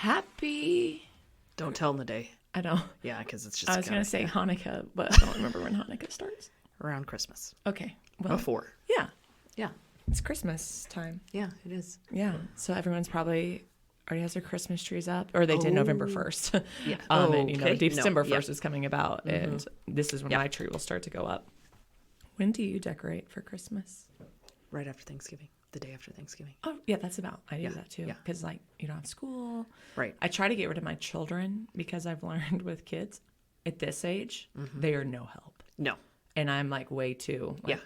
happy. Don't tell them the day. I don't. Yeah, because it's just. I was going to say Hanukkah, but I don't remember when Hanukkah starts. Around Christmas. Okay. Well, Before. Yeah. Yeah. It's Christmas time. Yeah, it is. Yeah. So everyone's probably already has their Christmas trees up, or they did November 1st. Yeah. And, Okay. December No, 1st is coming about, and this is when my tree will start to go up. When do you decorate for Christmas? Right after Thanksgiving. The day after Thanksgiving. Oh, yeah, that's about. I do Yeah, that too. yeah. Because, you don't have school. Right. I try to get rid of my children because I've learned with kids at this age, they are no help. No. And I'm way too. Yeah.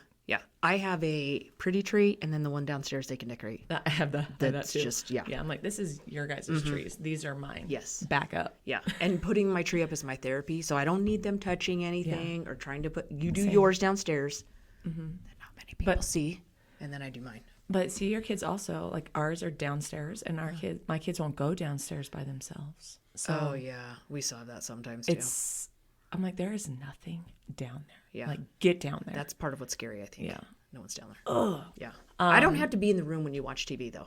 I have a pretty tree, and then the one downstairs they can decorate. I have that. That's too. just, yeah. Yeah, I'm this is your guys' trees. These are mine. Yes. Back up. Yeah. And putting my tree up is my therapy, so I don't need them touching anything or trying to put. You do Same. yours downstairs that not many people see, and then I do mine. But see, your kids also, ours are downstairs, and my kids won't go downstairs by themselves. So Oh, yeah. We saw that sometimes, too. I'm there is nothing down there. Yeah. Get down there. That's part of what's scary, I think. Yeah. No one's down there. Ugh. Yeah. I don't have to be in the room when you watch TV, though.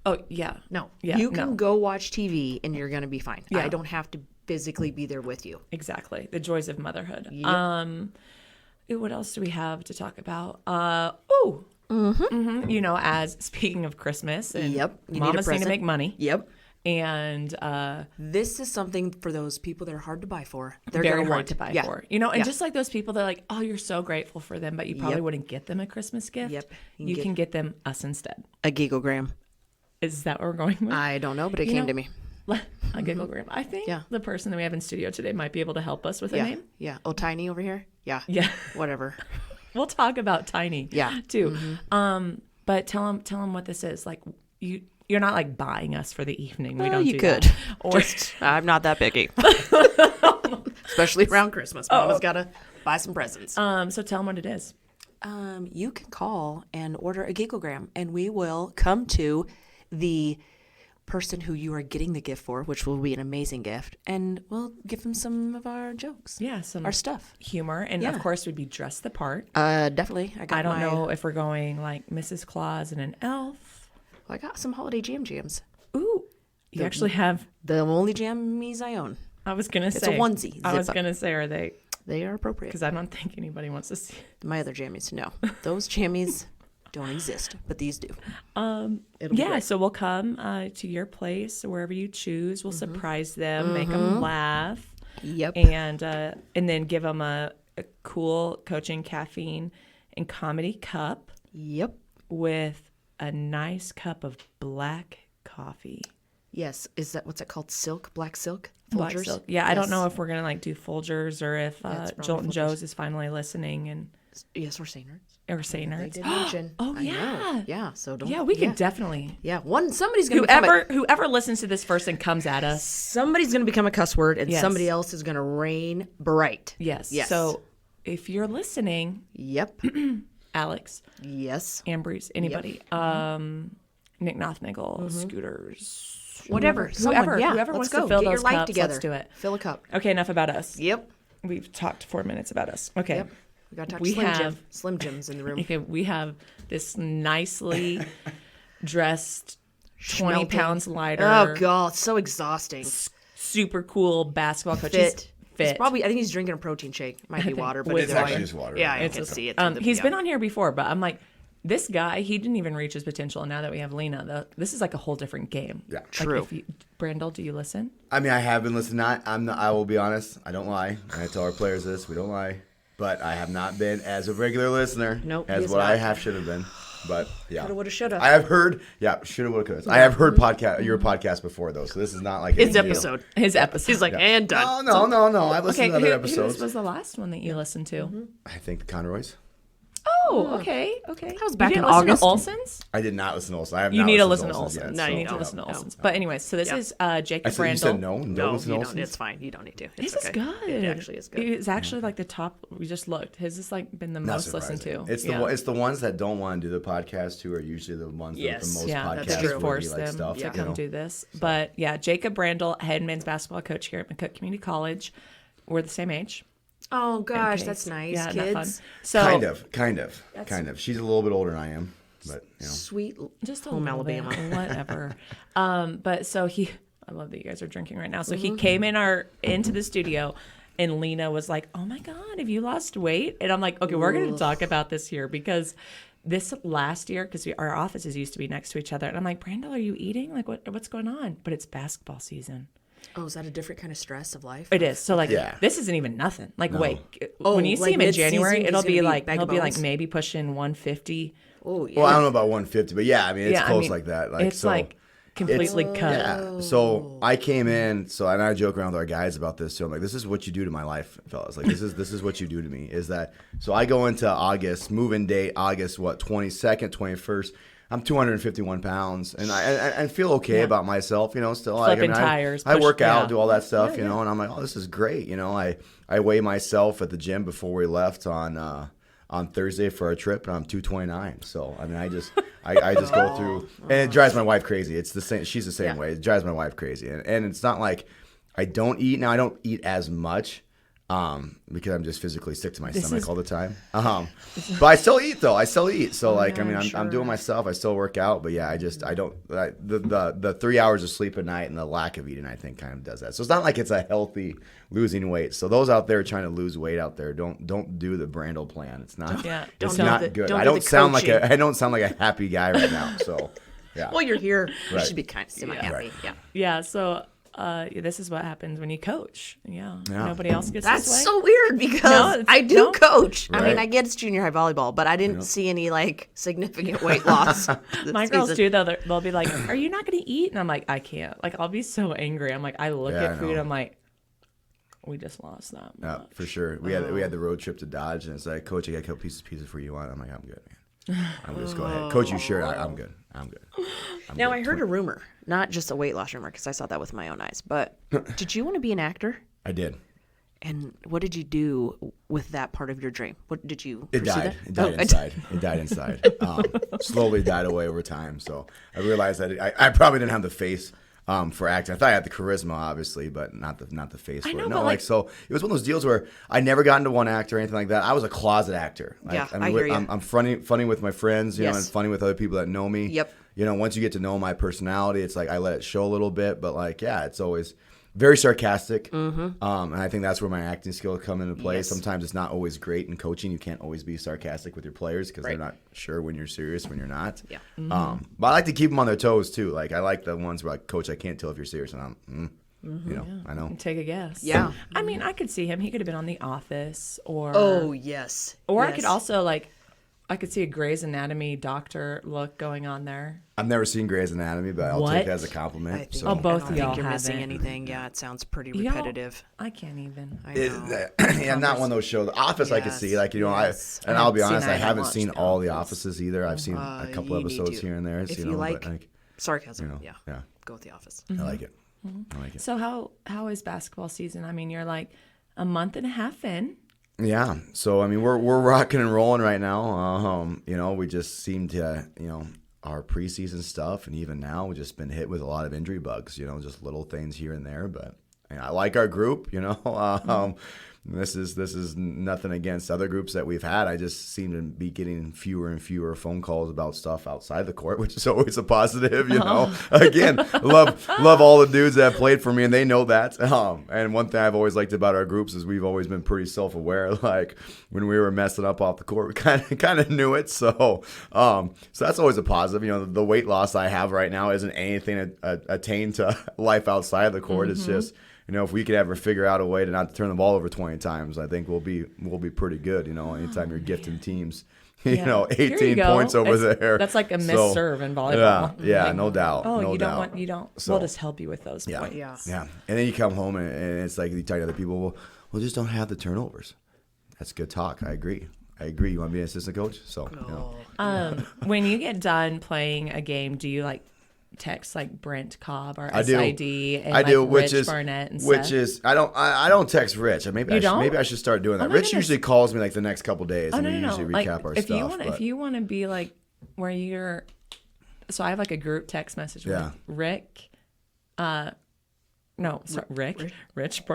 Oh, yeah. No. Yeah, you can go watch TV, and you're going to be fine. Yeah. I don't have to physically be there with you. Exactly. The joys of motherhood. Yep. What else do we have to talk about? As speaking of Christmas, and Yep. You need a mamas need to present. make money. Yep. And This is something for those people that are hard to buy for. They're very gonna hard want to buy yeah. for. And just like those people that are oh, you're so grateful for them, but you probably wouldn't get them a Christmas gift. Yep. You can get them us instead. A gigogram. Is that what we're going with? I don't know, but it came to me. A gigglegram. I think the person that we have in studio today might be able to help us with a Yeah. name. Yeah. Oh, Tiny over here? Yeah. Yeah. Whatever. We'll talk about Tiny. Yeah. Too. But tell them what this is. You're not buying us for the evening. We don't. You do could. that. Or I'm not that picky. Especially around Christmas. Mama's got to buy some presents. so tell them what it is. You can call and order a gigogram, and we will come to the person who you are getting the gift for, which will be an amazing gift, and we'll give them some of our jokes. Yeah, some our stuff. Humor, and of course we'd be dressed the part. Definitely. I don't know if we're going Mrs. Claus and an elf. Well, I got some holiday jams. Ooh, you actually have The only jammies I own. I was gonna say It's a onesie. I was zip-up. gonna say, are they? They are appropriate. Because I don't think anybody wants to see. My other jammies, no. Those jammies don't exist, but these do. It'll be great. So we'll come to your place, wherever you choose. We'll surprise them, make them laugh. Yep. And then give them a cool coaching, caffeine, and comedy cup. Yep. With a nice cup of black coffee. Yes. Is that what's it called? Silk? Black silk? Black Folgers? silk. Yeah, I don't know if we're gonna do Folgers or if it's probably Jolt and Folgers. Joe's is finally listening and Yes, we're St. Nerds. or St. They Nerds. did mention. Oh, I yeah. know. Yeah. So don't. Yeah, we could definitely. Yeah. Somebody's gonna become Whoever listens to this first and comes at us. somebody's gonna become a cuss word, and Yes. somebody else is gonna reign bright. Yes. Yes. So if you're listening, Yep. Alex, Yes. Ambrose, anybody, Nick Nothnagel, Scooters, Whatever. whoever Let's wants go. to fill Get those your life cups, together. let's do it. Fill a cup. Okay, enough about us. Yep. We've talked 4 minutes about us. Okay. Yep. We got to talk We to have- Slim Jim's in the room. Okay, we have this nicely dressed, 20 Schmelting. pounds lighter, Oh god, it's so exhausting. super cool basketball coach. Fit. He's He's probably. I think he's drinking a protein shake. Might be water, but With It's either actually way. just water. Yeah, I It's can okay. see it. He's been on here before, but I'm this guy, he didn't even reach his potential. And now that we have Lena, this is a whole different game. Yeah. True. Brandl, do you listen? I mean, I have been listening. I will be honest. I don't lie. I tell our players this. We don't lie. But I have not been as a regular listener Nope, he as is what not. I should have been. But yeah, Coulda, woulda, shoulda. I have heard. Yeah, shoulda, woulda, coulda. I have heard your podcast before though, so this is not like His anything new. episode. His episode. He's like, and done. No. I listened okay, to other episodes. who was the last one that you listened to? I think the Conroys. Oh, okay. That was back you in didn't listen August. to Olsen's? I did not listen to Olsen. I have You not need to listened listen to yet, Olsen's. No, so, you You need to don't. listen to No. Olsen's. But anyways, so this Yeah. is Jacob I said, you Brandl. said no. Don't No, listen you to don't. Olsen's? It's fine. You don't need to. His It's is okay. good. It actually is good. It's actually the top. We just looked. His has been the Not most listened surprising. to. It's it's the ones that don't want to do the podcast who are usually the ones that Yes. with the most Yeah, podcasts. that's true. where force we like them stuff, to you come know? do this. But yeah, Jacob Brandl, head men's basketball coach here at McCook Community College. We're the same age. Oh gosh, Okay, that's so- nice, yeah, isn't that fun? kids. So Kind of. She's a little bit older than I am, but Sweet. just a home little bit, Alabama. whatever. But so I love that you guys are drinking right now. So he came into the studio, and Lena was like, "Oh my God, have you lost weight?" And I'm like, "Okay, we're going to talk about this here because this last year, because our offices used to be next to each other, and I'm like, Brandl, are you eating? Like, what's going on?" But it's basketball season. Oh, is that a different kind of stress of life? It is. So like, this isn't even nothing. Like, wait, when you see him in January, he'll be like maybe pushing 150. Oh, yeah. Well, I don't know about 150, but yeah, I mean, it's close like that. Like, it's like completely cut. Yeah. So I came in, and I joke around with our guys about this too. I'm like, this is what you do to my life, fellas. Like, this is what you do to me. Is that so? I go into August, move-in date, August 22nd, 21st. I'm 251 pounds, and I feel okay about myself, you know. Still, flipping tires. I work out, do all that stuff, you know, and I'm like, oh, this is great, you know. I weigh myself at the gym before we left on Thursday for our trip, and I'm 229. So I mean, I just go through, and it drives my wife crazy. It's the same. She's the same way. It drives my wife crazy, and it's not like I don't eat now. I don't eat as much. Because I'm just physically sick to my stomach all the time. But I still eat though. So like, I mean, I'm doing myself. I still work out, but yeah, the 3 hours of sleep a night and the lack of eating, I think kind of does that. So it's not like it's a healthy losing weight. So those out there trying to lose weight out there, don't do the Brandl plan. It's not, it's not good. I don't sound like a happy guy right now. So yeah. Well, you're here. You should be kind of semi-happy. Right. Yeah. Yeah. So. This is what happens when you coach. Yeah. Nobody else gets That's this way. so weird because I do coach. Right. I mean, I get it's junior high volleyball, but I didn't see any like significant weight loss. My girls do though. They'll be like, "Are you not going to eat?" And I'm like, "I can't." Like, I'll be so angry. I'm like, I look at food. I'm like, we just lost that much. Yeah, for sure. We had the road trip to Dodge, and it's like, Coach, I got a couple pieces for you on. I'm like, I'm good, man. I'm just go ahead, Coach. You sure? I'm good. Now, I heard a rumor, not just a weight loss rumor, because I saw that with my own eyes, but did you want to be an actor? I did. And what did you do with that part of your dream? What did you It pursue died. that? It died inside. Slowly died away over time. So I realized that I probably didn't have the face for acting. I thought I had the charisma, obviously, but not the face for it. No, like so it was one of those deals where I never got into one act or anything like that. I was a closet actor. Like, I hear you. I'm funny with my friends, you know, and funny with other people that know me. Yep. You know, once you get to know my personality, it's like I let it show a little bit, but like, yeah, it's always very sarcastic. And I think that's where my acting skills come into play. Yes. Sometimes it's not always great in coaching. You can't always be sarcastic with your players because they're not sure when you're serious, when you're not. Yeah. But I like to keep them on their toes too. Like I like the ones where like, Coach, I can't tell if you're serious. And I'm, you know, I know. Take a guess. Yeah. I mean, I could see him. He could have been on The Office or. Oh, yes. Or I could also I could see a Grey's Anatomy doctor look going on there. I've never seen Grey's Anatomy, but I'll take that as a compliment. Oh, both I of don't y'all think you're missing haven't. anything. Yeah, it sounds pretty repetitive. I can't even. I know. Yeah, not one of those shows. The Office, I could see. Like, you know, Yes. I'll be honest, I haven't haven't watched seen The all the Office. Offices either. I've seen a couple you need episodes to. here and there. If so, you know, like but, like, sarcasm, you know, yeah, go with The Office. I like it. I like it. So how is basketball season? I mean, you're like a month and a half in. Yeah. So I mean, we're rocking and rolling right now. You know, we just seem to, you know, our preseason stuff, and even now we've just been hit with a lot of injury bugs. You know, just little things here and there. But I like our group. You know, this is nothing against other groups that we've had. I just seem to be getting fewer and fewer phone calls about stuff outside the court, which is always a positive. You know, again, love all the dudes that have played for me, and they know that. And one thing I've always liked about our groups is we've always been pretty self-aware. Like when we were messing up off the court, we kind of knew it. So that's always a positive. You know, the weight loss I have right now isn't anything attained to life outside of the court. It's just, you know, if we could ever figure out a way to not turn the ball over 20 times, I think we'll be pretty good. You know, anytime you're gifting teams, you know, 18 points over there. That's like a missed serve in volleyball. Yeah, like, no doubt. Oh, no you doubt. don't. So, we'll just help you with those points. Yeah. And then you come home and it's like you talk to other people. Well, we just don't have the turnovers. That's good talk. I agree. You want to be an assistant coach? So, you know. When you get done playing a game, do you like text like Brent Cobb or I SID do. and I do, Rich Barnett and Seth? I don't text Rich. Maybe I should start doing that. Oh, Rich usually calls me like the next couple days, and we no. usually Like, recap our if stuff. If you want to be like where you're, so I have like a group text message with Rick, Rich Barnett, Rich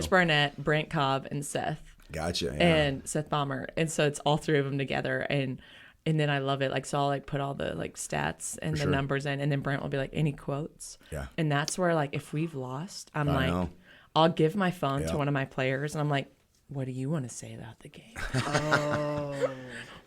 Barnett, Brent Cobb, and Seth. Gotcha. Yeah. And Seth Bomber, and so it's all three of them together, and And then I love it. Like, so I'll like put all the like stats and the numbers in, and then Brent will be like, any quotes? Yeah. And that's where, like, if we've lost, I'm I like, know. I'll give my phone to one of my players, and I'm like, what do you want to say about the game?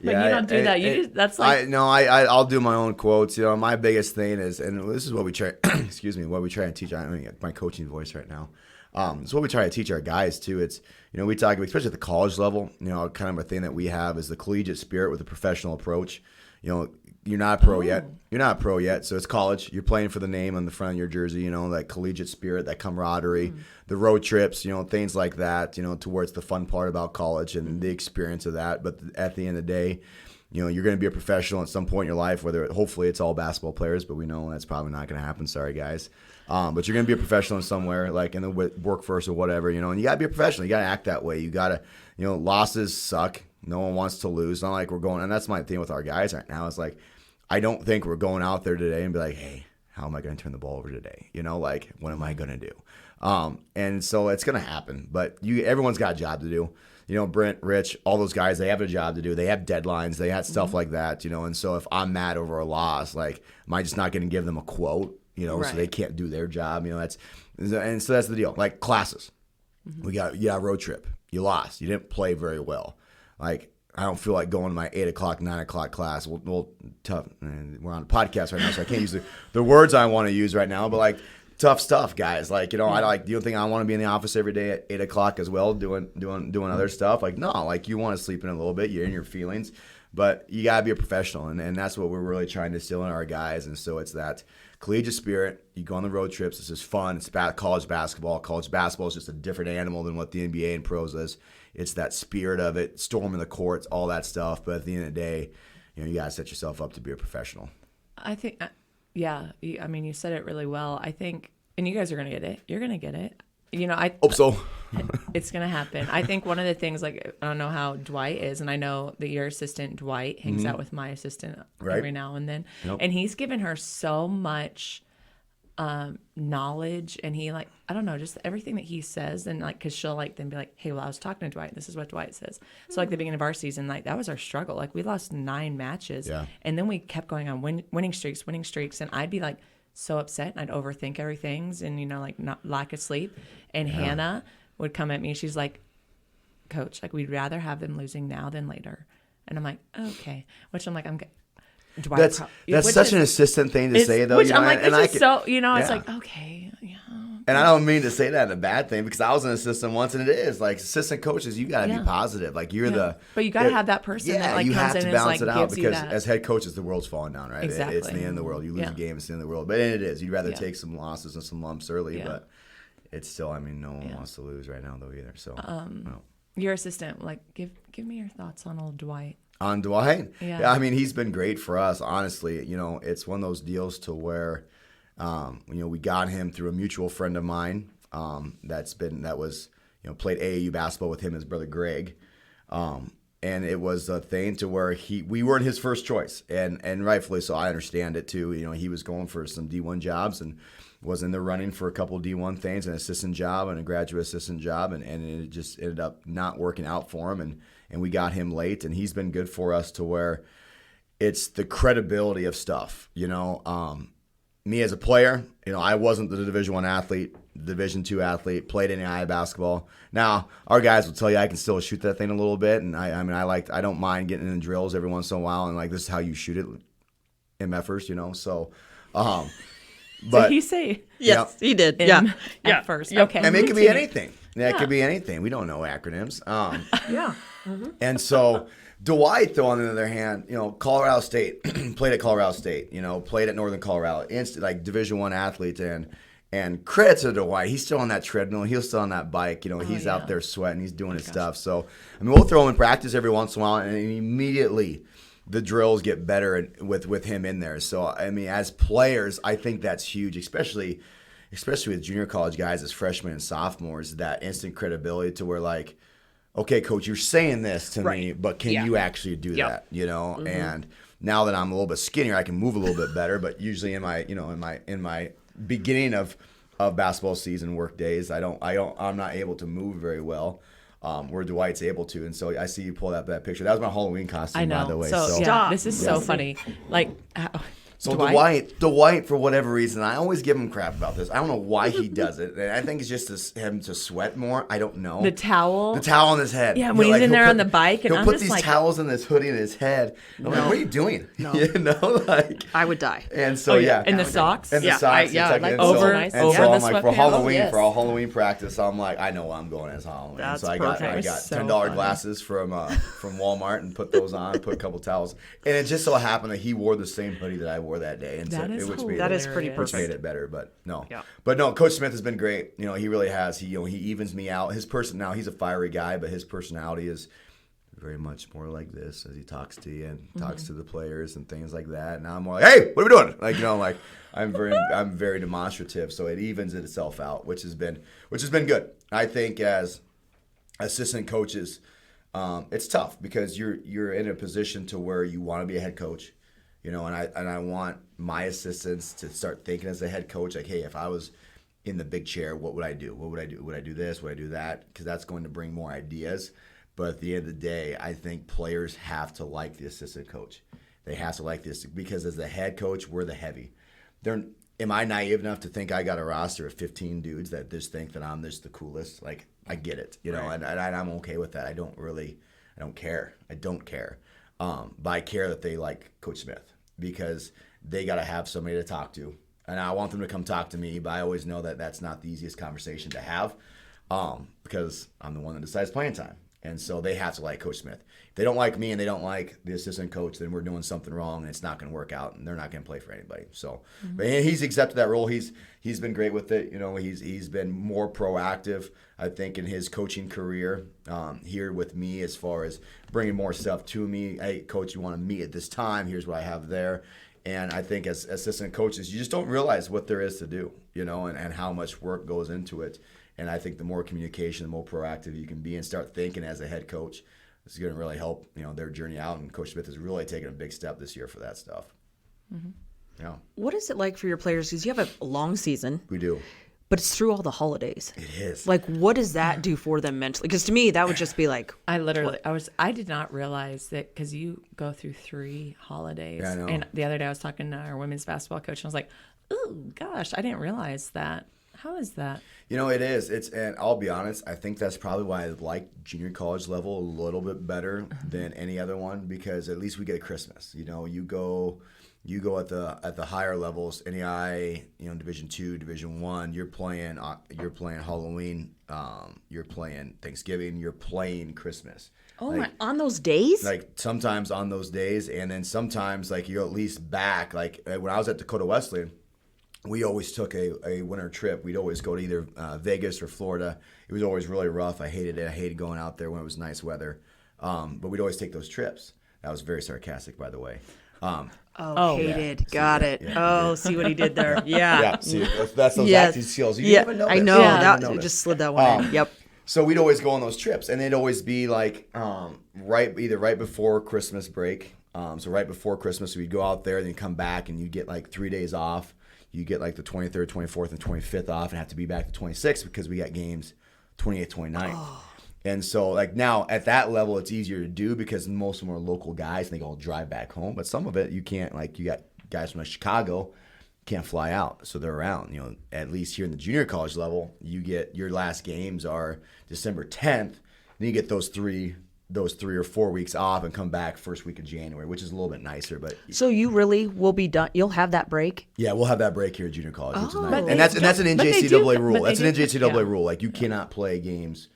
But you don't do that. That's like I'll do my own quotes. You know, my biggest thing is, and this is what we try. Excuse me, what we try and teach. I mean, my coaching voice right now. It's what we try to teach our guys too. It's, you know, we talk, especially at the college level. You know, kind of a thing that we have is the collegiate spirit with a professional approach. You know, you're not a pro yet. You're not a pro yet, so it's college. You're playing for the name on the front of your jersey. You know, that collegiate spirit, that camaraderie, the road trips. You know, things like that. You know, towards the fun part about college and the experience of that. But at the end of the day, you know, you're going to be a professional at some point in your life. Hopefully it's all basketball players, but we know that's probably not going to happen. Sorry, guys. But you're going to be a professional in somewhere, like in the workforce or whatever. You know, and you got to be a professional. You got to act that way. You got to, you know, losses suck. No one wants to lose. Not like we're going, and that's my thing with our guys right now. It's like, I don't think we're going out there today and be like, hey, how am I going to turn the ball over today? You know, like, what am I going to do? And so it's going to happen. But everyone's got a job to do. You know, Brent, Rich, all those guys, they have a job to do. They have deadlines. They have stuff like that, you know. And so if I'm mad over a loss, like, am I just not going to give them a quote, you know, so they can't do their job? You know, and so that's the deal. Like classes. We got road trip. You lost. You didn't play very well. Like, I don't feel like going to my 8 o'clock, 9 o'clock class. Well, tough. We're on a podcast right now, so I can't use the words I want to use right now. But like, tough stuff, guys. Like, you know, do you think I want to be in the office every day at 8 o'clock as well, doing other stuff? Like, no. Like, you want to sleep in a little bit. You're in your feelings, but you gotta be a professional, and that's what we're really trying to instill in our guys. And so it's that collegiate spirit. You go on the road trips. This is fun. It's about college basketball. College basketball is just a different animal than what the NBA and pros is. It's that spirit of it, storming the courts, all that stuff. But at the end of the day, you know, you got to set yourself up to be a professional. I think, yeah. I mean, you said it really well. I think, and you guys are going to get it. You're going to get it. You know, I hope so. It's going to happen. I think one of the things, like, I don't know how Dwight is, and I know that your assistant, Dwight, hangs out with my assistant every now and then. Yep. And he's given her so much knowledge, and he, like, I don't know, just everything that he says, and like, because she'll like then be like, hey, well, I was talking to Dwight, this is what Dwight says. So like the beginning of our season, like, that was our struggle. Like, we lost 9 matches, and then we kept going on winning streaks, and I'd be like so upset, and I'd overthink everything, and, you know, like, not lack of sleep. And Hannah would come at me, she's like, Coach, like, we'd rather have them losing now than later. And I'm like, okay, which I'm like, I'm Dwight, that's such an assistant thing to say, though. Which, you know, I'm like, this is so, you know, it's like, okay, yeah. And I don't mean to say that in a bad thing, because I was an assistant once, and it is like, assistant coaches, you got to be positive. Like, you're but you got to have that person that, like, you comes have in to balance and, like, it out, gives because you that. as head coaches, the world's falling down, right? Exactly. It's the end of the world. You lose a game, it's the end of the world. But it is. You'd rather take some losses and some lumps early, but it's still, I mean, no one wants to lose right now, though, either. So, your assistant, like, give me your thoughts on old Dwight. On Dwight? Yeah. I mean, he's been great for us, honestly. You know, it's one of those deals to where, you know, we got him through a mutual friend of mine that was, you know, played AAU basketball with him and his brother Greg. And it was a thing to where we weren't his first choice, and rightfully so. I understand it too. You know, he was going for some D1 jobs and was in the running for a couple of D1 things, an assistant job and a graduate assistant job, and it just ended up not working out for him, and we got him late, and he's been good for us to where it's the credibility of stuff. You know, me as a player, you know, I wasn't the Division I athlete, Division II athlete, played NAIA basketball. Now, our guys will tell you I can still shoot that thing a little bit, and I mean, I don't mind getting in drills every once in a while, and like, this is how you shoot it, MFers, you know, so. But, did he say? Yes, he did. At first. Okay. I mean, it could be anything. It could be anything. We don't know acronyms. And so Dwight, though, on the other hand, you know, Colorado State, played at Colorado State, you know, played at Northern Colorado, like Division I athlete, and credit to Dwight. He's still on that treadmill. He's still on that bike. You know, he's out there sweating. He's doing his stuff. So, I mean, we'll throw him in practice every once in a while, and immediately the drills get better with him in there. So, I mean, as players, I think that's huge, especially with junior college guys as freshmen and sophomores, that instant credibility to where, like, okay, coach, you're saying this to me, but can you actually do that? You know, and now that I'm a little bit skinnier, I can move a little bit better. But usually in my beginning of basketball season work days, I'm not able to move very well. where Dwight's able to. And so I see you pull that picture. That was my Halloween costume, I know. by the way. So, yeah, this is so funny. Like, so Dwight, for whatever reason, I always give him crap about this. I don't know why he does it. And I think it's just him to sweat more. I don't know. The towel on his head. Yeah, when he's in there on the bike, and he'll I'm put just these like, towels in this hoodie in his head. I'm like, what are you doing? No. You know, like I would die. And so and the socks, and the socks, like over the and so I'm like, for sweatpants. Halloween, for all Halloween practice, I'm like, I know I'm going as Halloween. That's so I perfect. got So $10 funny. glasses from Walmart and put those on, put a couple towels, and it just so happened that he wore the same hoodie that I wore that day, and That is which made That it, is pretty hilarious. which made perfect. it better. But no, Yeah. but no, Coach Smith has been great. You know, he really has. He evens me out. His now he's a fiery guy, but his personality is very much more like this as he talks to you and talks to the players and things like that. Now I'm more like, hey, what are we doing? Like, you know, like I'm very demonstrative, so it evens itself out, which has been good. I think as assistant coaches, it's tough because you're in a position to where you want to be a head coach, you know, and I want my assistants to start thinking as a head coach, like, hey, if I was in the big chair, what would I do? What would I do? Would I do this? Would I do that? Because that's going to bring more ideas. But at the end of the day, I think players have to like the assistant coach. They have to like this because as the head coach, we're the heavy. Am I naive enough to think I got a roster of 15 dudes that just think that I'm just the coolest? Like, I get it, you know, and I'm okay with that. I don't care. But I care that they like Coach Smith because they got to have somebody to talk to. And I want them to come talk to me, but I always know that that's not the easiest conversation to have because I'm the one that decides playing time. And so they have to like Coach Smith. If they don't like me and they don't like the assistant coach, then we're doing something wrong and it's not going to work out and they're not going to play for anybody. So, but he's accepted that role. He's been great with it. You know, he's been more proactive, I think, in his coaching career here with me as far as bringing more stuff to me. Hey, coach, you want to meet at this time? Here's what I have there. And I think as assistant coaches, you just don't realize what there is to do, you know, and how much work goes into it. And I think the more communication, the more proactive you can be and start thinking as a head coach, it's going to really help, you know, their journey out. And Coach Smith has really taken a big step this year for that stuff. Mm-hmm. Yeah. What is it like for your players? Because you have a long season. We do. But it's through all the holidays. It is. Like, what does that do for them mentally? Because to me, that would just be like, I did not realize that because you go through 3 holidays. Yeah, I know. And the other day I was talking to our women's basketball coach and I was like, oh gosh, I didn't realize that. How is that? You know, it is. And I'll be honest, I think that's probably why I like junior college level a little bit better than any other one because at least we get Christmas. You know, you go at the higher levels, NEI, you know, Division II, Division I, you're playing Halloween, you're playing Thanksgiving, you're playing Christmas. oh my, on those days? Like sometimes on those days, and then sometimes like you're at least back. Like when I was at Dakota Wesleyan, we always took a winter trip. We'd always go to either Vegas or Florida. It was always really rough. I hated it. I hated going out there when it was nice weather. But we'd always take those trips. That was very sarcastic, by the way. Hated. Yeah. Got it. Yeah, See what he did there. Yeah. Yeah, see, that's those Yes. acting skills. You Yeah, didn't even know I this. know. You didn't even That know just this. slid that one in. Yep. So we'd always go on those trips, and it'd always be like either right before Christmas break. So right before Christmas, we'd go out there, and then come back, and you'd get like 3 days off. You get like the 23rd, 24th, and 25th off, and have to be back the 26th because we got games 28th, 29th. Oh. And so like now at that level, it's easier to do because most of them are local guys, and they all drive back home. But some of it you can't. Like you got guys from Chicago. Can't fly out, so they're around. You know, at least here in the junior college level, you get your last games are December 10th. Then you get those 3 or 4 weeks off and come back first week of January, which is a little bit nicer. But So you really will be done. You'll have that break. yeah, we'll have that break here at junior college, which is nice. But And that's an but they do- NJCAA rule. but they That's an do- NJCAA yeah. rule. Like you cannot play games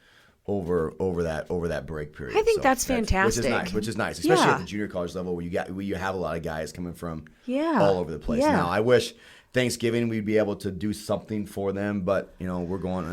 over that break period. I think that's fantastic. Which is nice, especially Yeah. at the junior college level where you have a lot of guys coming from Yeah. all over the place. Yeah. Now I wish Thanksgiving we'd be able to do something for them, but you know we're going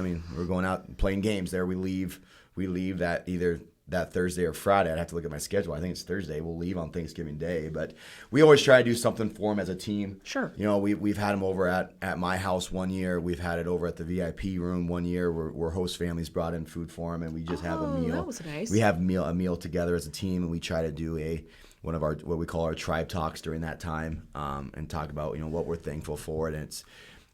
out and playing games there. We leave that either that Thursday or Friday. I'd have to look at my schedule. I think it's Thursday. We'll leave on Thanksgiving Day, but we always try to do something for them as a team. Sure. You know, we've had them over at my house one year. We've had it over at the VIP room one year where host families brought in food for them, and we just have a meal. That was nice. We have a meal together as a team, and we try to do one of our what we call our tribe talks during that time, and talk about what we're thankful for. And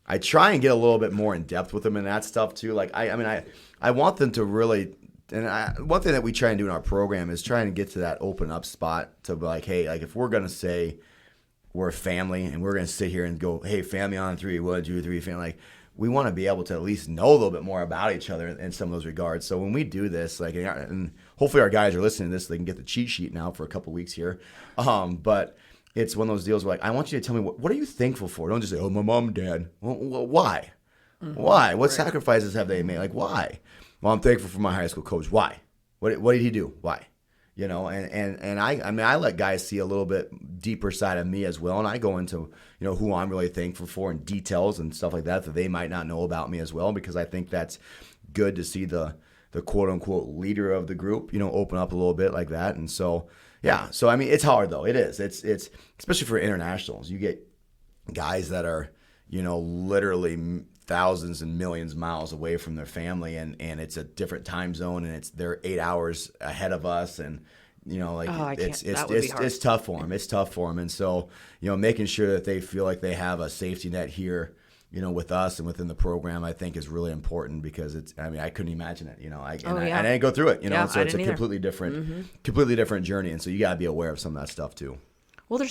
I try and get a little bit more in depth with them in that stuff too. Like I want them to really one thing that we try and do in our program is trying to get to that open up spot to be like, hey, like if we're going to say we're a family and we're going to sit here and go, hey, family on 3, 1, 2, 3, family, like we want to be able to at least know a little bit more about each other in some of those regards. So when we do this, like, and hopefully our guys are listening to this so they can get the cheat sheet now for a couple weeks here. But it's one of those deals where, like, I want you to tell me, what are you thankful for? Don't just say, oh, my mom and dad. Well, why? Mm-hmm. Why? What sacrifices have they made? Like, why? Well, I'm thankful for my high school coach. Why? What did he do? Why? You know, and I let guys see a little bit deeper side of me as well, and I go into, you know, who I'm really thankful for and details and stuff like that they might not know about me as well, because I think that's good to see the quote unquote leader of the group, you know, open up a little bit like that. And so, yeah, so I mean, it's hard though. It is. It's especially for internationals. You get guys that are, you know, literally thousands and millions of miles away from their family, and it's a different time zone, and they're 8 hours ahead of us, and you know, like it's tough for them. It's tough for them, and so, you know, making sure that they feel like they have a safety net here, you know, with us and within the program, I think is really important, because I couldn't imagine it, you know, I didn't go through it, you know, so it's a completely different journey, and so you got to be aware of some of that stuff too. Well,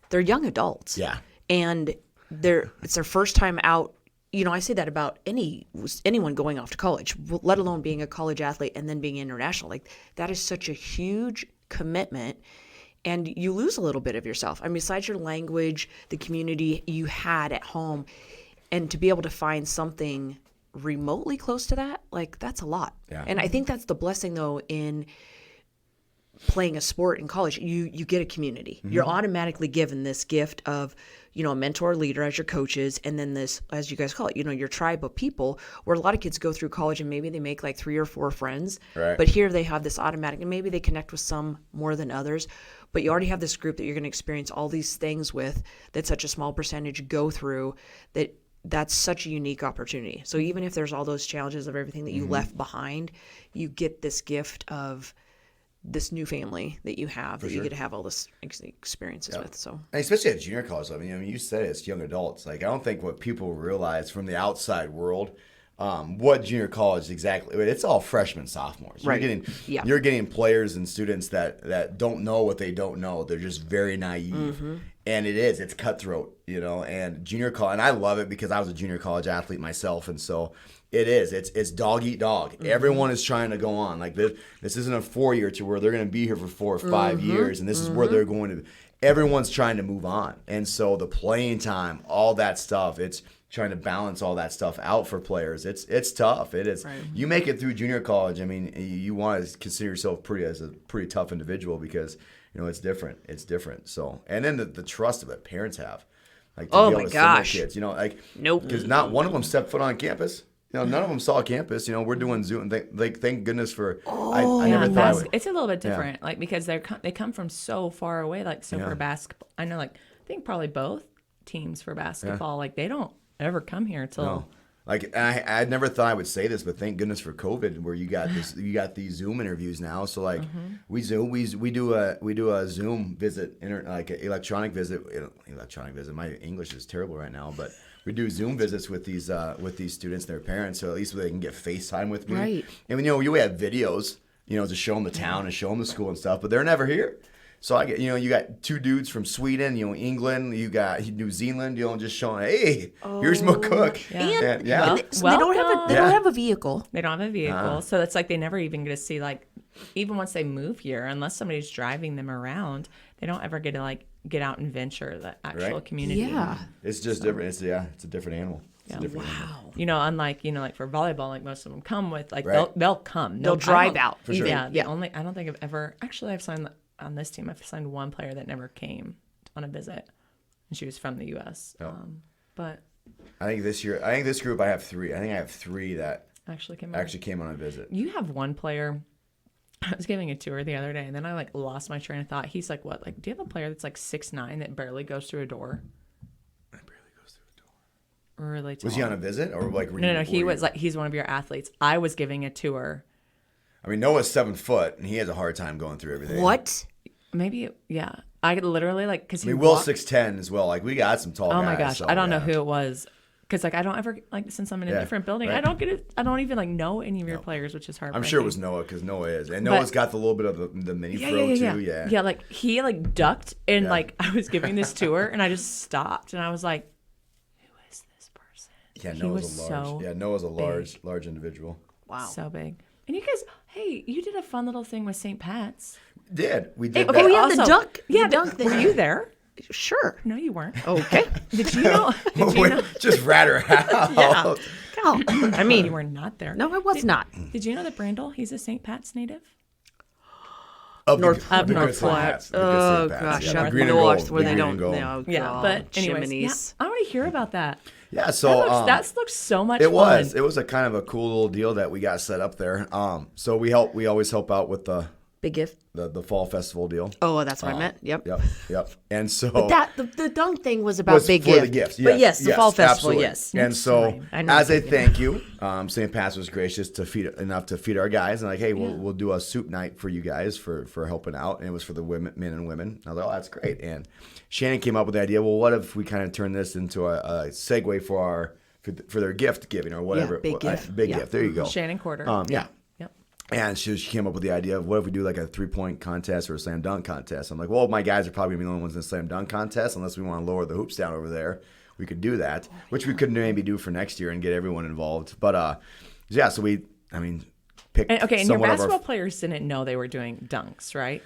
they're young adults, yeah, and it's their first time out. You know, I say that about anyone going off to college, let alone being a college athlete and then being international. Like, that is such a huge commitment, and you lose a little bit of yourself. I mean, besides your language, the community you had at home, and to be able to find something remotely close to that, like, that's a lot. Yeah. And I think that's the blessing, though, in playing a sport in college. You get a community. Mm-hmm. You're automatically given this gift of, you know, a mentor leader as your coaches, and then this, as you guys call it, you know, your tribe of people, where a lot of kids go through college and maybe they make like 3 or 4 friends, right. But here they have this automatic, and maybe they connect with some more than others, but you already have this group that you're going to experience all these things with, that such a small percentage go through, that's such a unique opportunity. So even if there's all those challenges of everything that you left behind, you get this gift of this new family that you have, you get to have all this experiences with. So, and especially at junior college, I mean, you said it's young adults. Like, I don't think what people realize from the outside world, what junior college exactly, it's all freshmen, sophomores. Right. You're getting players and students that don't know what they don't know. They're just very naive. Mm-hmm. And it's cutthroat, you know, and junior college, and I love it because I was a junior college athlete myself. And so it's dog eat dog. Mm-hmm. Everyone is trying to go on. Like, this isn't a 4-year to where they're going to be here for 4 or 5 years, and this is where they're going to. Everyone's trying to move on, and so the playing time, all that stuff, it's trying to balance all that stuff out for players. It's tough. It is. Right. You make it through junior college, I mean, you want to consider yourself as a pretty tough individual, because, you know, it's different. It's different. So, and then the trust that parents have, like, to be able to send their kids, you know, like, nope, because not one of them stepped foot on campus. You know, none of them saw campus. You know, we're doing Zoom. Thank goodness for. I never thought I would. It's a little bit different, like, because they come from so far away. Like, so for basketball, I know, like, I think probably both teams for basketball, like, they don't ever come here till. No. Like, I never thought I would say this, but thank goodness for COVID, where you got these Zoom interviews now. So, like, we do a Zoom visit, like an electronic visit. My English is terrible right now, but we do Zoom visits with these students and their parents, so at least they can get FaceTime with me. Right. And, you know, we have videos, you know, to show them the town and show them the school and stuff, but they're never here. So I get, you know, you got 2 dudes from Sweden, you know, England, you got New Zealand, you know, just showing, hey, here's McCook. Yeah. And they don't have a vehicle. They don't have a vehicle, so it's like they never even get to see, like, even once they move here, unless somebody's driving them around, they don't ever get to, like, get out and venture the actual community. Yeah, it's just different. It's a different animal. It's a different animal. You know, unlike, you know, like for volleyball, like most of them come with, like, they'll come. They'll drive out. For sure. Yeah. I don't think I've ever actually. I've signed on this team. I've signed one player that never came on a visit, and she was from the U.S. Oh. But I think this group I have 3. I think I have 3 that actually came on a visit. You have one player. I was giving a tour the other day, and then I, like, lost my train of thought. He's like, what? Like, do you have a player that's like 6'9" that barely goes through a door? Really tall. Was he on a visit, or like? No. He was like, he's one of your athletes. I was giving a tour. I mean, Noah's 7 foot, and he has a hard time going through everything. What? Maybe, yeah. I literally, like, because Will's 6'10" as well. Like, we got some tall guys. Oh my gosh, so, I don't know who it was, because like I don't ever like since I'm in a different building, right. I don't get it. I don't even like know any of your players, which is heartbreaking. I'm sure it was Noah because Noah is, and Noah's got the little bit of the mini throw too. Yeah. Like he like ducked and like I was giving this tour and I just stopped and I was like, who is this person? Yeah, Noah's a large individual. Wow. So big. And you guys, hey, you did a fun little thing with St. Pat's. We did. Oh, yeah, the Also- dunk. Yeah, the dunk thing. were you there? Sure. No, you weren't. Okay. Did you know? Did you know? Just rat her out. Yeah. Oh, I You mean, were not there. no, I was not. Did you know that Brandl, he's a St. Pat's native? North the North good St. Platte. Pat's, the good Oh St. Pat's, gosh, yeah, up the green and north gold, where the they green and don't. gold. No, Yeah, God, but anyways, chimneys. I want to hear about that. Yeah, so That looks so much it fun. was. It was a kind of a cool little deal that we got set up there. So we always help out with the Big gift. the fall festival deal. Oh, that's what I meant. Yep. Yep. And so That the dunk thing was about was big for gift. the gifts. But yes, the fall festival. absolutely. Yes. And so I know as a that, yeah. thank you, St. Pat's was gracious to feed our guys, and like, hey, we'll do a soup night for you guys for helping out, and it was for the men and women. I was like, oh, that's great. And Shannon came up with the idea. Well, what if we kind of turn this into a segue for their gift giving or whatever? big gift. Big Yeah. gift. There you go. Shannon Quarter. Yeah. Yep. And she came up with the idea of what if we do like a 3-point contest or a slam dunk contest. I'm like, well, my guys are probably going to be the only ones in the slam dunk contest unless we want to lower the hoops down over there. We could do that, which we could maybe do for next year and get everyone involved. But yeah, so picked. And your someone of basketball our, players didn't know they were doing dunks, right?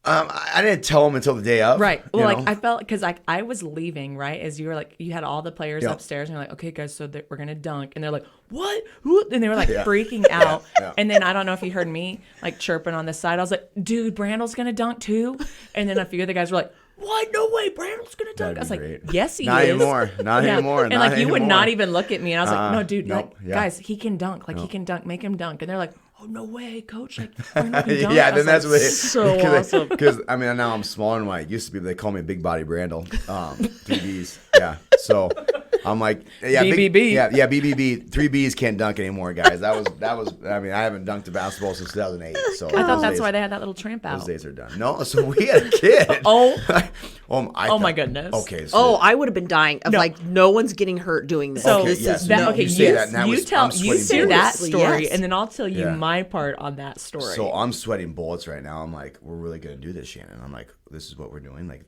I didn't tell them until the day of. Right. Well, you like know? I felt because like I was leaving, right? As you were like, you had all the players Yeah. upstairs, and you're like, okay, guys, so we're gonna dunk, and they're like, what? Who? And they were like freaking out. Yeah. And then I don't know if you heard me like chirping on the side. I was like, dude, Brandl's gonna dunk too. And then a few of the guys were like, what? No way, Brandl's gonna dunk. That'd I was be like, great. yes, he Not is. anymore. Not anymore. And Not like you would anymore. not even look at me, and I was like, no, dude, nope, like guys, he can dunk. Like he can dunk. Make him dunk. And they're like, oh no way, coach. Like Brandl can dunk. Yeah, I was then that's like, what it so awesome. Because I mean, now I'm smaller than what I used to be. They call me Big Body Brandl. BBs. Yeah. So I'm like, yeah, BBB. Yeah, BBB. 3 Bs can't dunk anymore, guys. That was. I mean, I haven't dunked a basketball since 2008. So I thought those that's days- why they had that little tramp out. Those days are done. No, so we had a kid. Oh my goodness. Okay. So Oh, I would have been dying of No. like no one's getting hurt doing this. So Okay, yes. that, No. okay, You say yes, that, and that you was- tell I'm you sweating say that seriously, story, yes. and then I'll tell you Yeah. my part on that story. So I'm sweating bullets right now. I'm like, we're really gonna do this, Shannon. I'm like, this is what we're doing. Like,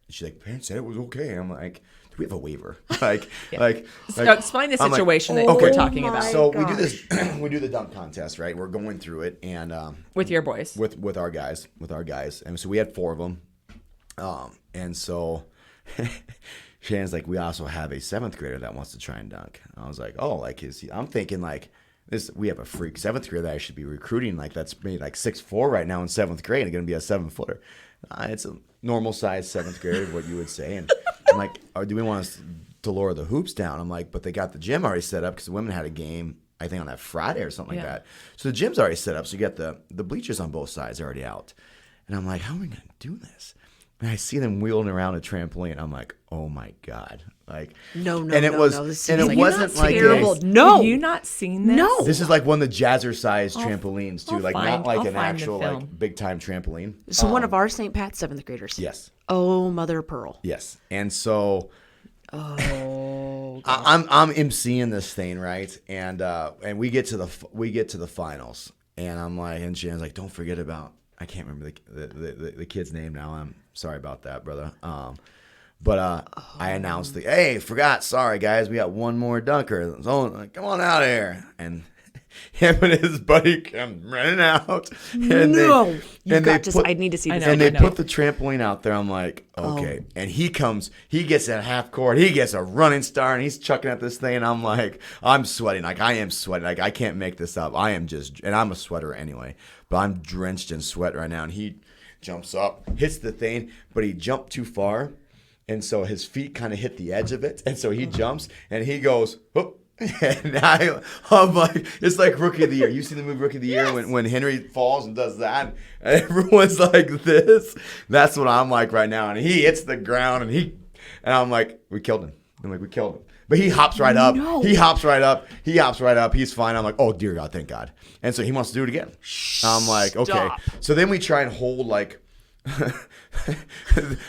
she's like, parents said it was okay. I'm like, do we have a waiver? like, So explain the I'm like, situation that oh we're talking my about So we do this. We do the dunk contest, right? We're going through it, and with your boys. with our guys, and so we had 4 of them, and so Shannon's like, we also have a 7th grader that wants to try and dunk. I was like, oh, like I'm thinking like this. We have a freak 7th grader that I should be recruiting. Like that's maybe like 6'4" right now in 7th grade, and going to be a 7-footer. It's a normal size 7th grader, what you would say, and I'm like, oh, do we want us to lower the hoops down? I'm like, but they got the gym already set up because the women had a game, I think on that Friday or something like Yeah. that. So the gym's already set up. So you got the bleachers on both sides already out. And I'm like, how are we going to do this? And I see them wheeling around a trampoline. I'm like, oh my God. Like, No, and it no, was, no. This and seems it like wasn't like terrible. a, No. Have you not seen this? No. this is like one of the jazzer-sized trampolines too. I'll Like find- not like I'll an find the actual film. like big time trampoline. So one of our St. Pat's 7th graders. Yes. Oh, mother of pearl. Yes. And so Oh. I'm emceeing this thing, right? And we get to the finals, and I'm like, and Shannon's like, don't forget about, I can't remember the kid's name now. I'm sorry about that, brother. But I announced hey, forgot, sorry guys, we got one more dunker. So come on out of here. And him and his buddy come running out. And No. I need to see I this. know, and they I know. put the trampoline out there. I'm like, okay. And he gets at half court. He gets a running start, and he's chucking at this thing. And I'm like, I'm sweating. Like, I am sweating. Like, I can't make this up. I am just, and I'm a sweater anyway, but I'm drenched in sweat right now. And he jumps up, hits the thing, but he jumped too far. And so his feet kind of hit the edge of it. And so he jumps, and he goes, whoop. And I'm like, it's like Rookie of the Year. You see the movie Rookie of the Year when Henry falls and does that, and everyone's like this. That's what I'm like right now. And he hits the ground, and I'm like, we killed him. I'm like, we killed him. But he hops right up. No. He hops right up. He's fine. I'm like, oh dear God, thank God. And so he wants to do it again. I'm like, okay. Stop. So then we try and hold like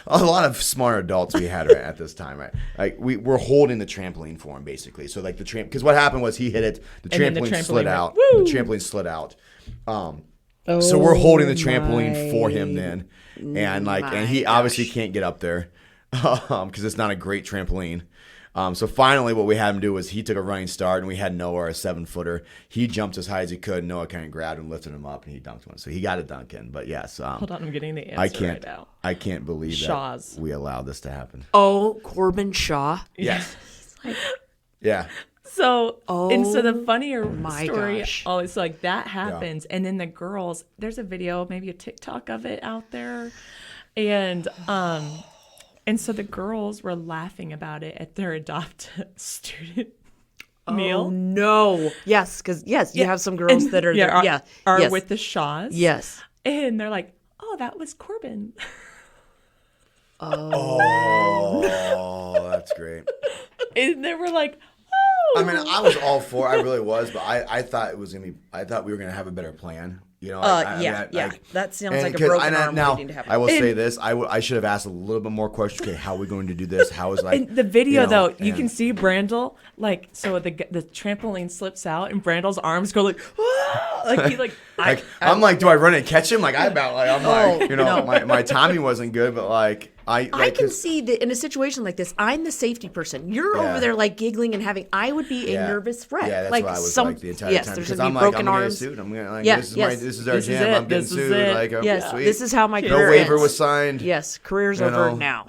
a lot of smart adults we had right at this time, right? Like we're holding the trampoline for him basically. So like because what happened was he hit it, the trampoline slid out. The trampoline slid out. So we're holding the trampoline for him then, and he obviously can't get up there because it's not a great trampoline. So finally, what we had him do was he took a running start, and we had Noah, our 7-footer. He jumped as high as he could. Noah kind of grabbed him, lifted him up, and he dunked one. So he got a dunk in. But yes, hold on, I'm getting the answer right now. I can't believe Shaws. that we allowed this to happen. Oh, Corbin Shaw. Yes. Yeah. So, and so the funnier story, gosh. always like that happens, and then the girls. There's a video, maybe a TikTok of it out there, and so the girls were laughing about it at their adopted student meal. Oh no! Yes, because you have some girls that are are with the Shaws. Yes, and they're like, "Oh, that was Corbin." Oh, that's great. And they were like, I mean, I was all for it. I really was, but I thought it was gonna be. I thought we were gonna have a better plan. You know, that sounds like a broken arm waiting to happen. I will say this: I should have asked a little bit more questions. Okay, how are we going to do this? How is like the video though? You can see Brandl so the trampoline slips out and Brandl's arms go like, ah! Like he like. I'm like, do I run and catch him? Like my timing wasn't good, but like. I can see that in a situation like this, I'm the safety person. You're over there like giggling and I would be a nervous wreck. Yeah, that's like what I was like the entire time. There's Because gonna be I'm broken like, I'm arms. gonna get sued. I'm gonna this is our gym. I'm getting sued. Like, sweet. This is how my no career waiver ends. was signed. Yes, career's over now.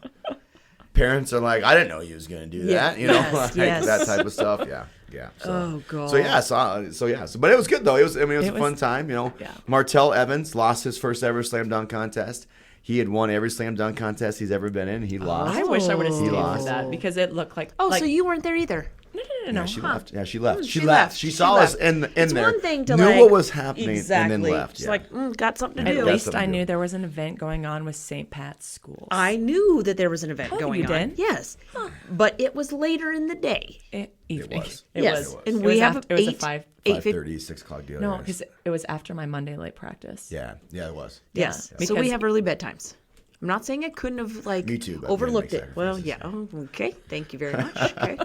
Parents are like, I didn't know he was gonna do that. You know, that type of stuff. Yeah. So, oh god. But it was good though. It was a fun time. You know, Martell Evans lost his first ever slam dunk contest. He had won every slam dunk contest he's ever been in. He lost. I wish I would have stayed for that because it looked like. Oh, so you weren't there either? No. Yeah, she left. Yeah, she left. She left. saw us in It's there. one thing to knew like, what was happening exactly. and then left. It's Yeah. like got something to At do. least I knew there was an event going on with St. Pat's schools. I knew that there was an event going you on. did? Yes, but it was later in the day. Evening. was. It Yes, was. and It we was have after, it was a 5:30, 6 o'clock deal. No, yes. because it was after my Monday late practice. Yeah, it was. Yes, Yeah. so we Because- have early bedtimes. I'm not saying I couldn't have Me too, but overlooked we it. had to make Well, yeah. Oh, okay. Thank you very much. Okay.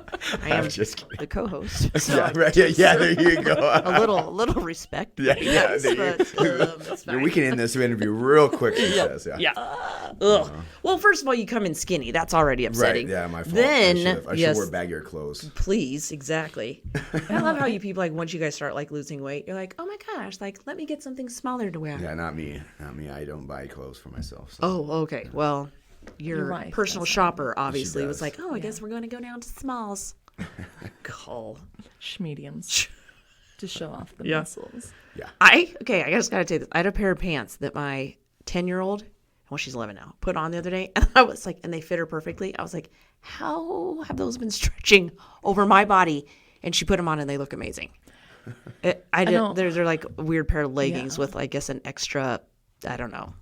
I am just kidding. the co-host. So Yeah, right. Yeah, there you go. a little respect. Yeah, Yes, there you but, it's Yeah, fine. we can end this interview real quick. She says, Yeah. Ugh. Well, first of all, you come in skinny. That's already upsetting. Right. Yeah, my fault. Then I should wear baggier clothes. Please, exactly. I love how you people like once you guys start like losing weight, you're like, oh my gosh, like let me get something smaller to wear. Yeah, not me. I don't buy clothes for myself. So. Oh, okay. Well, your wife personal shopper obviously was does. like, oh, I guess we're going to go down to smalls. Call. Mediums. To show off the Yeah. muscles. Yeah. I just gotta tell you this. I had a pair of pants that my 10-year-old, well, she's 11 now, put on the other day, and I was like, and they fit her perfectly. I was like, how have those been stretching over my body? And she put them on, and they look amazing. They're like a weird pair of leggings with, I guess, an extra. I don't know.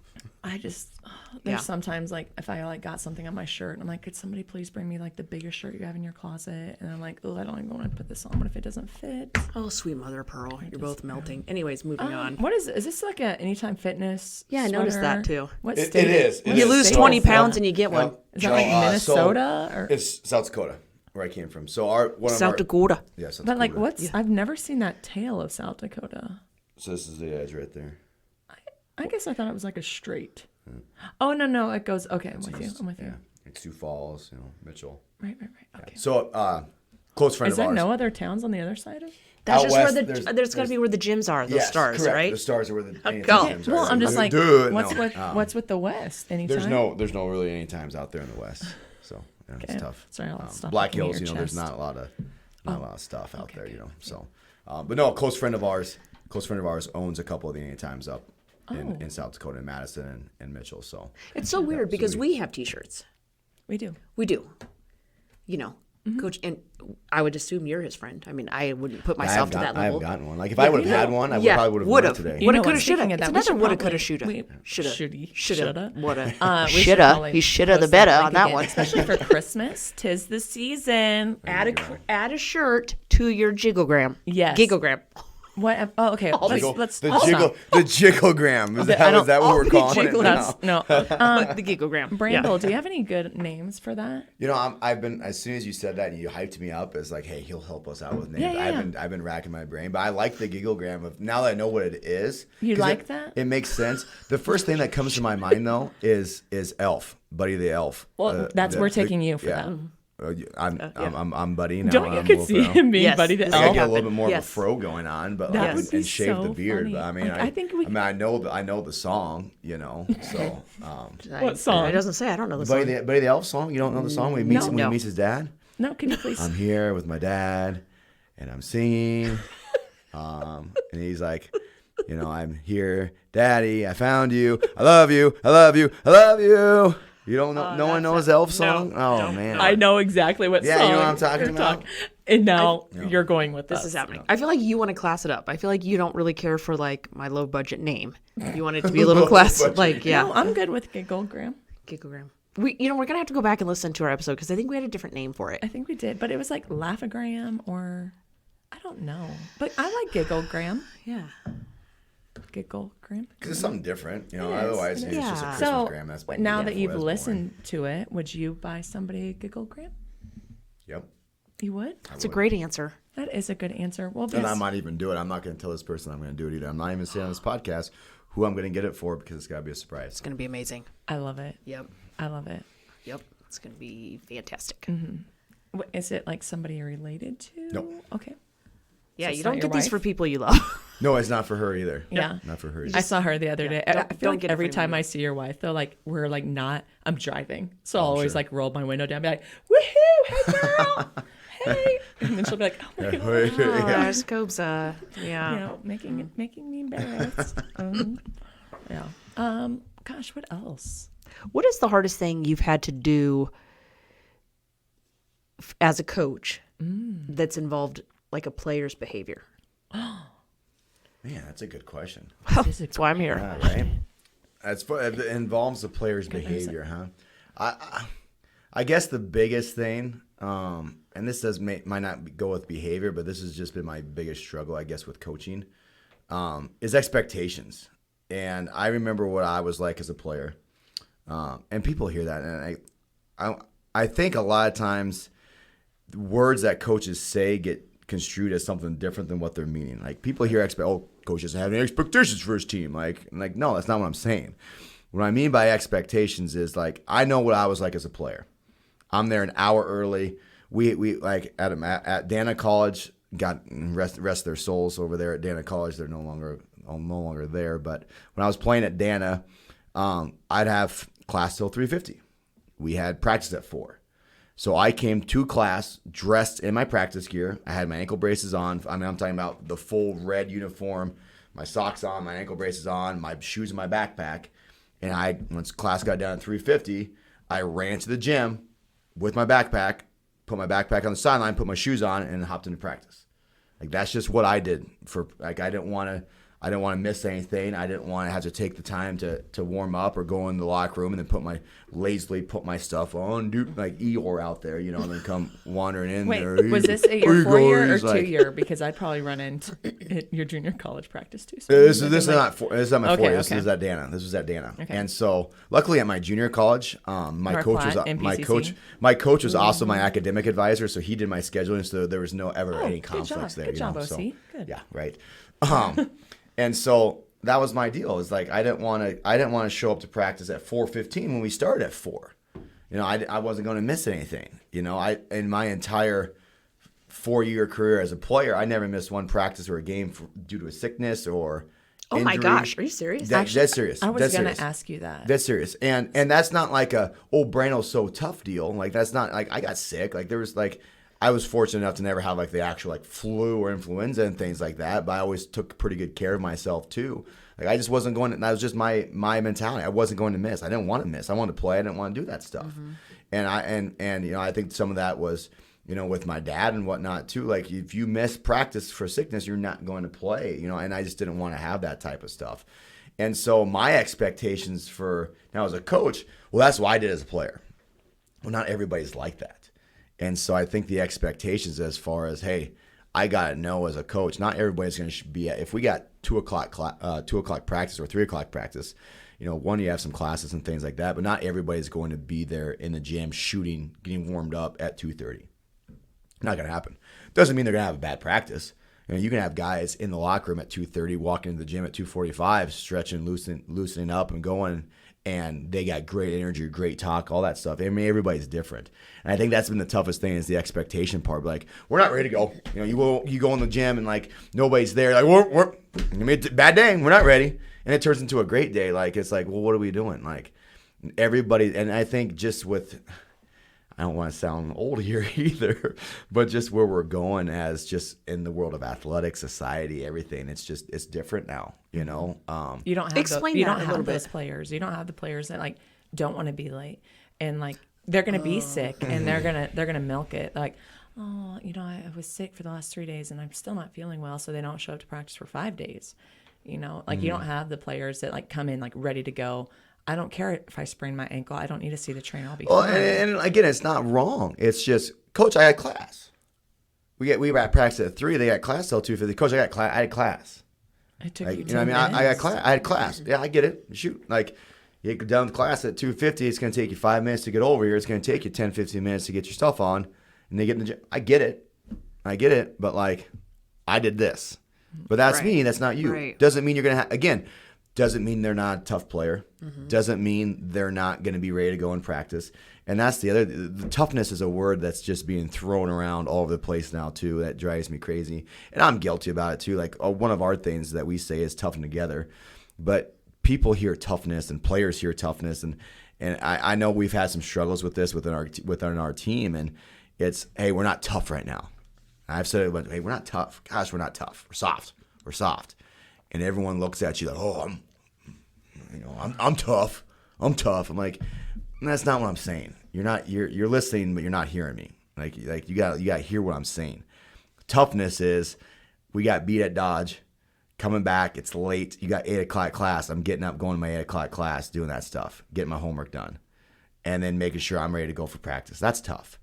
There's sometimes like if I like got something on my shirt and I'm like, could somebody please bring me like the biggest shirt you have in your closet? And I'm like, oh, I don't even want to put this on. What if it doesn't fit? Oh, sweet mother of pearl, you're both melting. Anyways, moving on. What is this like a Anytime Fitness? Yeah, I noticed sweater? that too. What It state? is. what You state lose is 20 that? pounds and you get one. Is that like Minnesota or It's South Dakota, where I came from. So South Dakota. Yeah, South but like Dakota. what's I've never seen that tail of South Dakota. So this is the edge right there. I guess I thought it was like a straight. Oh no, it goes. Okay, I'm with you. Yeah, it's Sioux Falls, Mitchell. Right. Okay. So close friend Is of there ours. no other towns on the other side of? That's Out just west, where there's got to be where the gyms are. Those Yes, stars, correct. right? The stars are where the go. gyms are. Well, I'm just like, what's with the West? Anytime. There's no really any times out there in the West. So it's tough. Sorry, I'll stop Black looking at Hills, your there's chest. not a lot of stuff out there, So, but no, a close friend of ours owns a couple of the Anytimes up in South Dakota, in Madison and Mitchell. So It's so weird because we have T-shirts. We do. We do. Coach, and I would assume you're his friend. I mean, I wouldn't put myself to that I level. haven't gotten one. Like if I would have had one, I probably would would have have today. Woulda, You know coulda, what, shoulda. speaking of It's that, we another should woulda, probably- coulda, shoulda. we- Shoulda. Woulda. We should Shoulda. probably He shoulda the post better link on that again, one. especially for Christmas. 'Tis the season. Add a shirt to your jigglegram. Yes. Gigglegram. What? Oh, okay. Let's the stop. jigglegram. Is that what we're calling it now? No. The gigogram. Brandl, do you have any good names for that? You know, I've been, as soon as you said that, you hyped me up as like, hey, he'll help us out with names. Yeah. I've been racking my brain, but I like the gigglegram of now that I know what it is. You like that? It makes sense. The first thing that comes to my mind though is Elf, Buddy the Elf. Well, we're taking you for that. I'm Buddy now. Don't you could see him being Yes. Buddy the I think I Elf? get a little bit more Yes. of a fro going on, but That like, would be and shave so the beard. funny. But I mean, Like, I think I know the song, you know. So What song? It doesn't say. I don't know the song. Buddy the Elf song. You don't know the song when he meets No. his dad. No, can you please? I'm here with my dad, and I'm singing. And he's like, you know, I'm here, Daddy. I found you. I love you. I love you. I love you. You don't know? No one knows Elf song? Oh man. I know exactly what Yeah, song you know what I'm talking you're about? And now you're going with This is happening. I feel like you want to class it up. I feel like you don't really care for like my low budget name. You want it to be a little class, like No, I'm good with Gigglegram. gigogram. We're gonna have to go back and listen to our episode because I think we had a different name for it. I think we did, but it was like Laughagram or I don't know. But I like Gigglegram. Yeah. Gigglegram. Because it's something different, you know. It is, Otherwise, it it's just a is. Christmas So gram. That's now that you've that's listened to it, would you buy somebody a Gigglegram? boring. Yep. You would? It's a great answer. That is a good answer. Well, And I this, might even do it. I'm not going to tell this person I'm going to do it either. I'm not even saying on this podcast who I'm going to get it for because it's got to be a surprise. It's gonna be amazing. I love it. Yep. I love it. Yep. It's gonna be fantastic. Is it like somebody you're related to? Nope. Okay. Yeah, So you it's don't not get your these wife? for people you love. No, it's not for her either. Yeah. Not for her either. I saw her the other day. I don't feel like get it every for time me. I see your wife, though, like we're like not. I'm driving, so I'll Oh, always sure. like roll my window down, and be like, "Woohoo, hey girl, hey," and then she'll be like, "Oh my god," Oh, there's Cobes. you Yeah. know, making me embarrassed. Yeah. Gosh, what else? What is the hardest thing you've had to do as a coach that's involved like a player's behavior? Man, that's a good question. That's why I'm here. Yeah, right. It involves the player's behavior, huh? I guess the biggest thing, and this might not go with behavior, but this has just been my biggest struggle, I guess, with coaching, is expectations. And I remember what I was like as a player, and people hear that, and I think a lot of times the words that coaches say get construed as something different than what they're meaning. Like people hear coach doesn't have any expectations for his team. Like no, that's not what I'm saying. What I mean by expectations is like I know what I was like as a player. I'm there an hour early. We like at Dana College got rest their souls over there at Dana College. They're no longer there. But when I was playing at Dana, I'd have class till 3:50. We had practice at 4. So I came to class dressed in my practice gear. I had my ankle braces on. I mean, I'm talking about the full red uniform, my socks on, my ankle braces on, my shoes in my backpack. And once class got down at 3:50, I ran to the gym with my backpack, put my backpack on the sideline, put my shoes on, and hopped into practice. Like that's just what I did I didn't want to miss anything. I didn't want to have to take the time to warm up or go in the locker room and then lazily put my stuff on, do like Eeyore out there, you know, and then come wandering in Wait, there. was this a Where year you 4-year or going? He's like, 2-year? Because I'd probably run into your junior college practice too. So This is not my Okay, 4 years. okay. This is at Dana. This was at Dana. Okay. And so, luckily, at my junior college, my North coach was Platte, MPCC. my coach was also my academic advisor. So he did my scheduling. So there was no ever any good conflicts job. there. Good you job, know? OC. So, Good. yeah, right. And so that was my deal. It's like I didn't want to show up to practice at 4:15 when we started at 4. You know, I wasn't going to miss anything. You know, in my entire 4-year career as a player, I never missed one practice or a game due to a sickness or Oh my injury. gosh, are you serious? That's serious. I was That's gonna serious. ask you that. That's serious. And that's not like Brandl's so tough deal. Like that's not like I got sick. Like there was like I was fortunate enough to never have like the actual like flu or influenza and things like that, but I always took pretty good care of myself too. Like I just wasn't going to, that was just my mentality. I wasn't going to miss. I didn't want to miss. I wanted to play. I didn't want to do that stuff. Mm-hmm. And you know, I think some of that was, you know, with my dad and whatnot too. Like if you miss practice for sickness, you're not going to play, you know, and I just didn't want to have that type of stuff. And so my expectations for now as a coach, well, that's what I did as a player. Well, not everybody's like that. And so I think the expectations as far as, hey, I gotta know as a coach, not everybody's gonna be at. If we got 2:00 practice or 3:00 practice, one, you have some classes and things like that, but not everybody's going to be there in the gym shooting, getting warmed up at 2:30. Not gonna happen. Doesn't mean they're gonna have a bad practice. You can have guys in the locker room at 2:30, walking into the gym at 2:45, stretching, loosening up, and going. And they got great energy, great talk, all that stuff. I mean, everybody's different. And I think that's been the toughest thing is the expectation part. Like, we're not ready to go. You go in the gym and, like, nobody's there. Like, we're gonna be a bad day. We're not ready. And it turns into a great day. Like, it's like, well, what are we doing? Like, everybody. And I think just with, I don't want to sound old here either, but just where we're going as just in the world of athletics, society, everything, it's different now, You don't have Explain that a little those bit. players. You don't have the players that like don't want to be late and like they're gonna be sick and they're gonna milk it. Like, oh, I was sick for the last 3 days and I'm still not feeling well, so they don't show up to practice for 5 days. You don't have the players that like come in like ready to go. I don't care if I sprain my ankle. I don't need to see the trainer. I'll be fine. And again, it's not wrong. It's just, Coach, I had class. We were at practice at 3. They got class till 2:50. Coach, I had class. It took Like, you you know what I mean? I got class. I had class. Yeah, I get it. Shoot. Like, you get down to class at 2:50. It's going to take you 5 minutes to get over here. It's going to take you 10, 15 minutes to get your stuff on. And they get in the gym. I get it. But, like, I did this. But that's me. That's not you. Right. Doesn't mean you're going to have, again, doesn't mean they're not a tough player. Doesn't mean they're not going to be ready to go in practice. And that's the toughness is a word that's just being thrown around all over the place now too. That drives me crazy. And I'm guilty about it too. Like, one of our things that we say is toughen together. But people hear toughness and players hear toughness. And I know we've had some struggles with this within our team. And it's, hey, we're not tough right now. I've said it, but hey, we're not tough. Gosh, we're not tough. We're soft. We're soft. And everyone looks at you like, oh, I'm tough. I'm tough. I'm like, that's not what I'm saying. You're listening, but you're not hearing me. Like you got to hear what I'm saying. Toughness is, we got beat at Dodge, coming back, it's late. You got 8:00 class. I'm getting up, going to my 8:00 class, doing that stuff, getting my homework done, and then making sure I'm ready to go for practice. That's tough.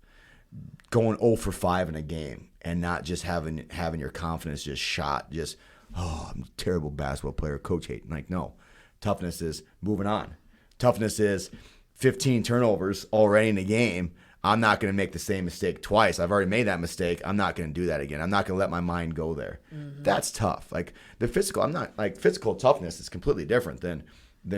Going 0 for 5 in a game and not just having your confidence just shot. Just, oh, I'm a terrible basketball player. Coach hate. Like, no. Toughness is moving on. Toughness is 15 turnovers already in the game. I'm not going to make the same mistake twice. I've already made that mistake. I'm not going to do that again. I'm not going to let my mind go there. That's tough. Like, the physical, physical toughness is completely different than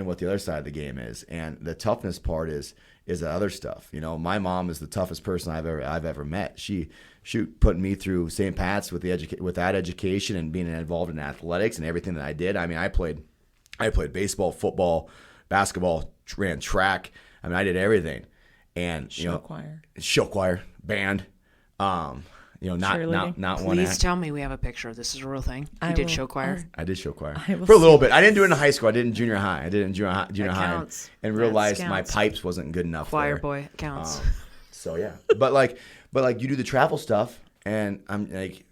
what the other side of the game is. And the toughness part is the other stuff. My mom is the toughest person I've ever met. She putting me through St. Pat's with that education and being involved in athletics and everything that I did. I mean, I played baseball, football, basketball, ran track. I mean, I did everything. And show choir, band. Not one. Please tell me we have a picture. This is a real thing. You did show choir. I did show choir for a little bit. I didn't do it in high school. I did it in junior high. Junior high, counts. and realized my pipes wasn't good enough. Choir there. boy counts. So yeah, but like you do the travel stuff, and I'm like,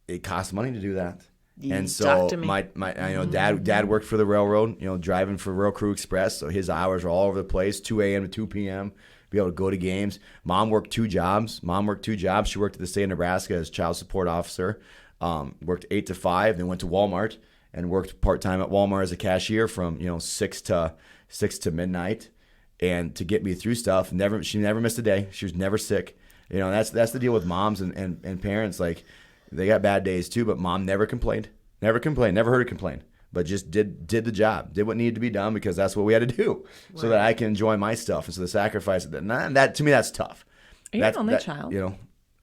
it costs money to do that. And so my dad worked for the railroad, driving for Rail Crew Express. So his hours are all over the place, 2 a.m. to 2 p.m. Be able to go to games. Mom worked 2 jobs. She worked at the state of Nebraska as child support officer. Worked 8 to 5, then went to Walmart and worked part-time at Walmart as a cashier from 6 to midnight, and to get me through stuff. She never missed a day. She was never sick. That's the deal with moms and parents. Like, they got bad days too, but mom never complained. Never heard her complain. But just did the job, did what needed to be done, because that's what we had to do, so that I can enjoy my stuff. And so the sacrifice of that to me, that's tough. Are you an only child?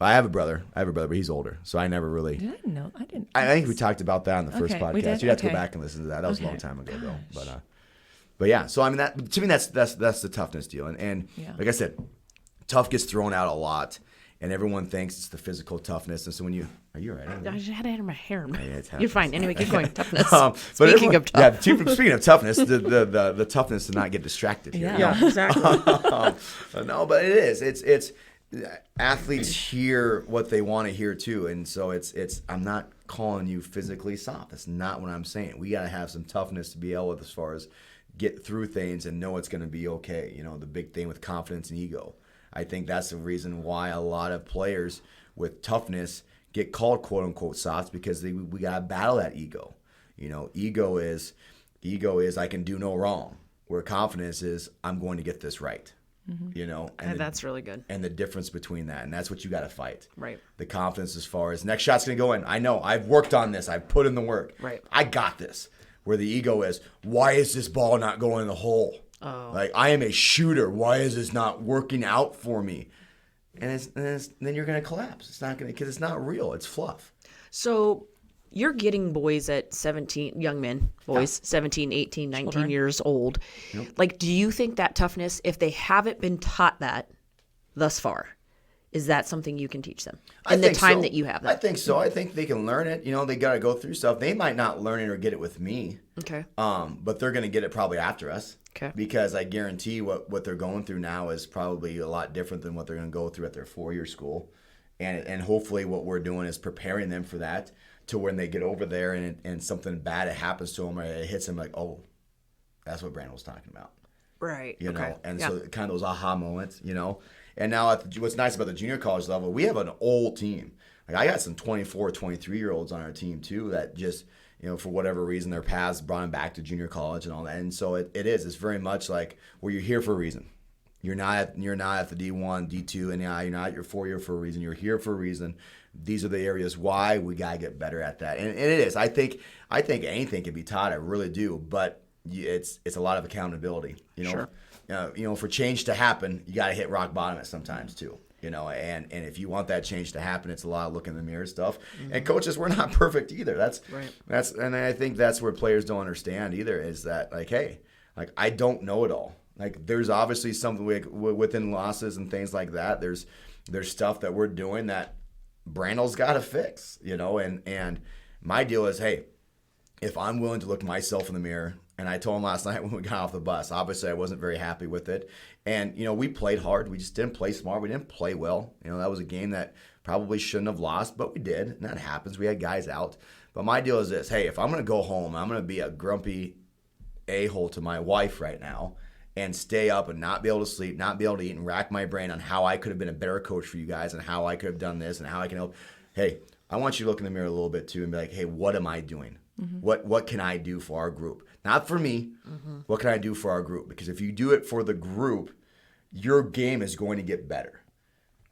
I have a brother, but he's older, so I never really. Did I know? I didn't. I think we talked about that on the first podcast. We did? You'd have to go back and listen to that. That was a long time ago, though. But yeah. So I mean, that to me, that's the toughness deal. And like I said, tough gets thrown out a lot. And everyone thinks it's the physical toughness. And so when are you all right? I just had it in my hair. Yeah, You're fine. Anyway, keep going. Toughness. Speaking of toughness, the toughness to not get distracted here. Yeah, exactly. No, but it is. It's athletes hear what they want to hear too. And so it's I'm not calling you physically soft. That's not what I'm saying. We got to have some toughness to be able to, as far as get through things and know it's going to be okay. The big thing with confidence and ego. I think that's the reason why a lot of players with toughness get called quote unquote soft because we got to battle that ego. You know, ego is I can do no wrong, where confidence is I'm going to get this right. You know, and that's really good. And the difference between that, and that's what you got to fight. Right. The confidence as far as next shot's going to go in. I know I've worked on this. I've put in the work. Right. I got this. Where the ego is, why is this ball not going in the hole? Oh. Like, I am a shooter. Why is this not working out for me? And then you're going to collapse. It's not going to, because it's not real. It's fluff. So you're getting boys at 17, young men, boys, 17, 18, 19 Children. years old. Yep. Like, do you think that toughness, if they haven't been taught that thus far, is that something you can teach them in the time that you have them? I think so. I think they can learn it. You know, they got to go through stuff. They might not learn it or get it with me. Okay. But they're going to get it probably after us. Okay. Because I guarantee what they're going through now is probably a lot different than what they're going to go through at their 4-year school. And hopefully what we're doing is preparing them for that, to when they get over there and something bad happens to them or it hits them, like, oh, that's what Brandl was talking about. Right. You okay. know, and yeah. so kind of those aha moments, you know. And now what's nice about the junior college level, we have an old team. Like, I got some 24, 23-year-olds on our team too that just, you know, for whatever reason, their paths brought them back to junior college and all that. And so it's very much like where you're here for a reason. You're not at the D1, D2, and you're not at your 4-year for a reason. You're here for a reason. These are the areas why we gotta get better at that. And it is. I think anything can be taught. I really do. But it's a lot of accountability. You know. Sure. You know, for change to happen, you got to hit rock bottom at sometimes too. You know, and if you want that change to happen, it's a lot of look in the mirror stuff. Mm-hmm. And coaches, we're not perfect either. And I think that's where players don't understand either, is that, like, hey, like, I don't know it all. Like, there's obviously something within losses and things like that. There's stuff that we're doing that Brandl's got to fix. You know, and my deal is, hey, if I'm willing to look myself in the mirror. And I told him last night when we got off the bus, obviously I wasn't very happy with it. And, you know, we played hard. We just didn't play smart. We didn't play well. You know, that was a game that probably shouldn't have lost, but we did. And that happens. We had guys out. But my deal is this. Hey, if I'm going to go home, I'm going to be a grumpy a-hole to my wife right now and stay up and not be able to sleep, not be able to eat, and rack my brain on how I could have been a better coach for you guys and how I could have done this and how I can help. Hey, I want you to look in the mirror a little bit too and be like, hey, what am I doing? Mm-hmm. What can I do for our group? Not for me. Mm-hmm. What can I do for our group? Because if you do it for the group, your game is going to get better.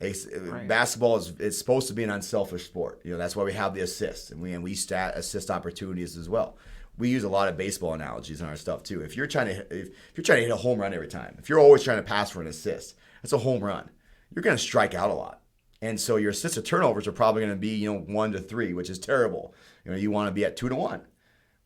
Right. Basketball it's supposed to be an unselfish sport. You know, that's why we have the assists and we assist opportunities as well. We use a lot of baseball analogies in our stuff too. If you're trying to hit a home run every time, if you're always trying to pass for an assist, that's a home run. You're going to strike out a lot. And so your assist to turnovers are probably going to be, 1 to 3, which is terrible. You want to be at 2 to 1.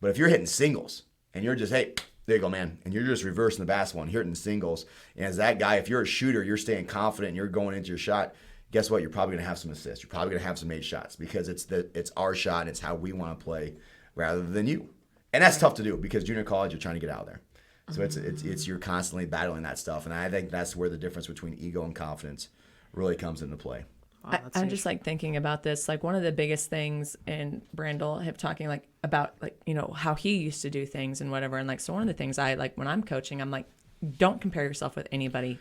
But if you're hitting singles and you're just, hey, there you go, man, and you're just reversing the basketball and hitting singles, and as that guy, if you're a shooter, you're staying confident and you're going into your shot, guess what? You're probably going to have some assists. You're probably going to have some made shots because it's our shot and it's how we want to play rather than you. And that's tough to do because junior college, you're trying to get out of there. So it's you're constantly battling that stuff. And I think that's where the difference between ego and confidence really comes into play. Wow, I'm just like thinking about this. Like one of the biggest things in Brandl have talking like about like, how he used to do things and whatever. And like, so one of the things I like when I'm coaching, I'm like, don't compare yourself with anybody.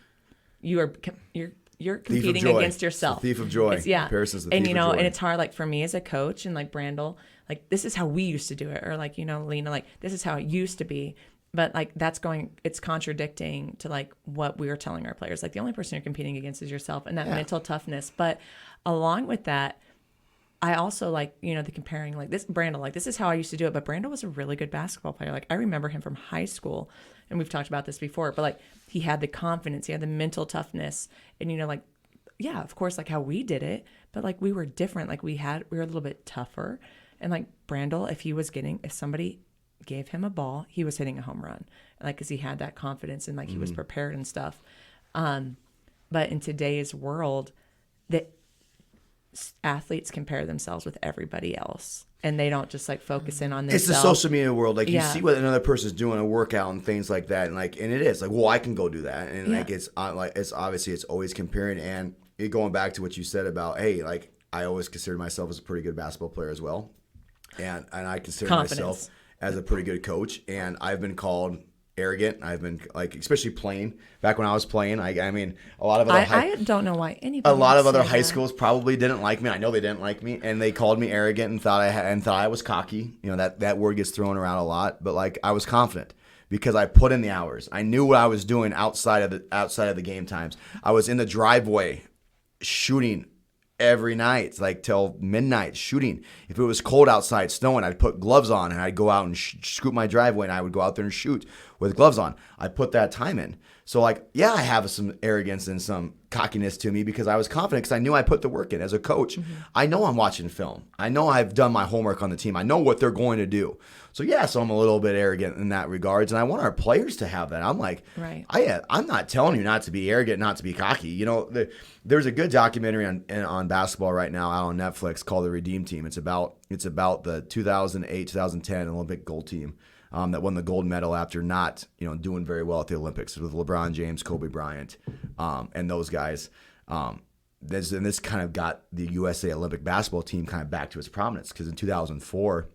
You're competing against yourself. It's the thief of joy. Comparison's the thief of joy. And it's hard, like for me as a coach and like Brandl, like this is how we used to do it. Or like, Lena, like this is how it used to be. But like it's contradicting to like what we were telling our players. Like the only person you're competing against is yourself and that mental toughness. But along with that, I also like, the comparing like this Brandl, like this is how I used to do it. But Brandl was a really good basketball player. Like I remember him from high school and we've talked about this before, but like he had the confidence, he had the mental toughness and, of course, like how we did it, but like we were different. Like we were a little bit tougher and like Brandl, if somebody gave him a ball, he was hitting a home run, like because he had that confidence and like he was prepared and stuff. But in today's world, that athletes compare themselves with everybody else, and they don't just like focus in on themselves. It's the social media world. Like you see what another person's doing, a workout and things like that, and it is like, well, I can go do that, and it's obviously it's always comparing. And going back to what you said about, hey, like I always consider myself as a pretty good basketball player as well, and I consider myself as a pretty good coach, and I've been called arrogant. I've been like, especially playing back when I was playing. I mean, a lot of other I don't know why anybody. a lot of would other say high that. schools probably didn't like me. I know they didn't like me, and they called me arrogant and thought I was cocky. You know, that word gets thrown around a lot, but like I was confident because I put in the hours. I knew what I was doing outside of the game times. I was in the driveway shooting every night, like till midnight shooting. If it was cold outside, snowing, I'd put gloves on and I'd go out and scoop my driveway, and I would go out there and shoot with gloves on. I put that time in. So like, yeah, I have some arrogance and some cockiness to me because I was confident because I knew I put the work in as a coach. I know I'm watching film. I know I've done my homework on the team. I know what they're going to do. So yeah, so I'm a little bit arrogant in that regards, and I want our players to have that. I'm like, Right. I'm not telling you not to be arrogant, not to be cocky. You know, there's a good documentary on basketball right now out on Netflix called The Redeem Team. It's about the 2008-2010 Olympic gold team that won the gold medal after not doing very well at the Olympics with LeBron James, Kobe Bryant, and those guys. This kind of got the USA Olympic basketball team kind of back to its prominence because in 2004.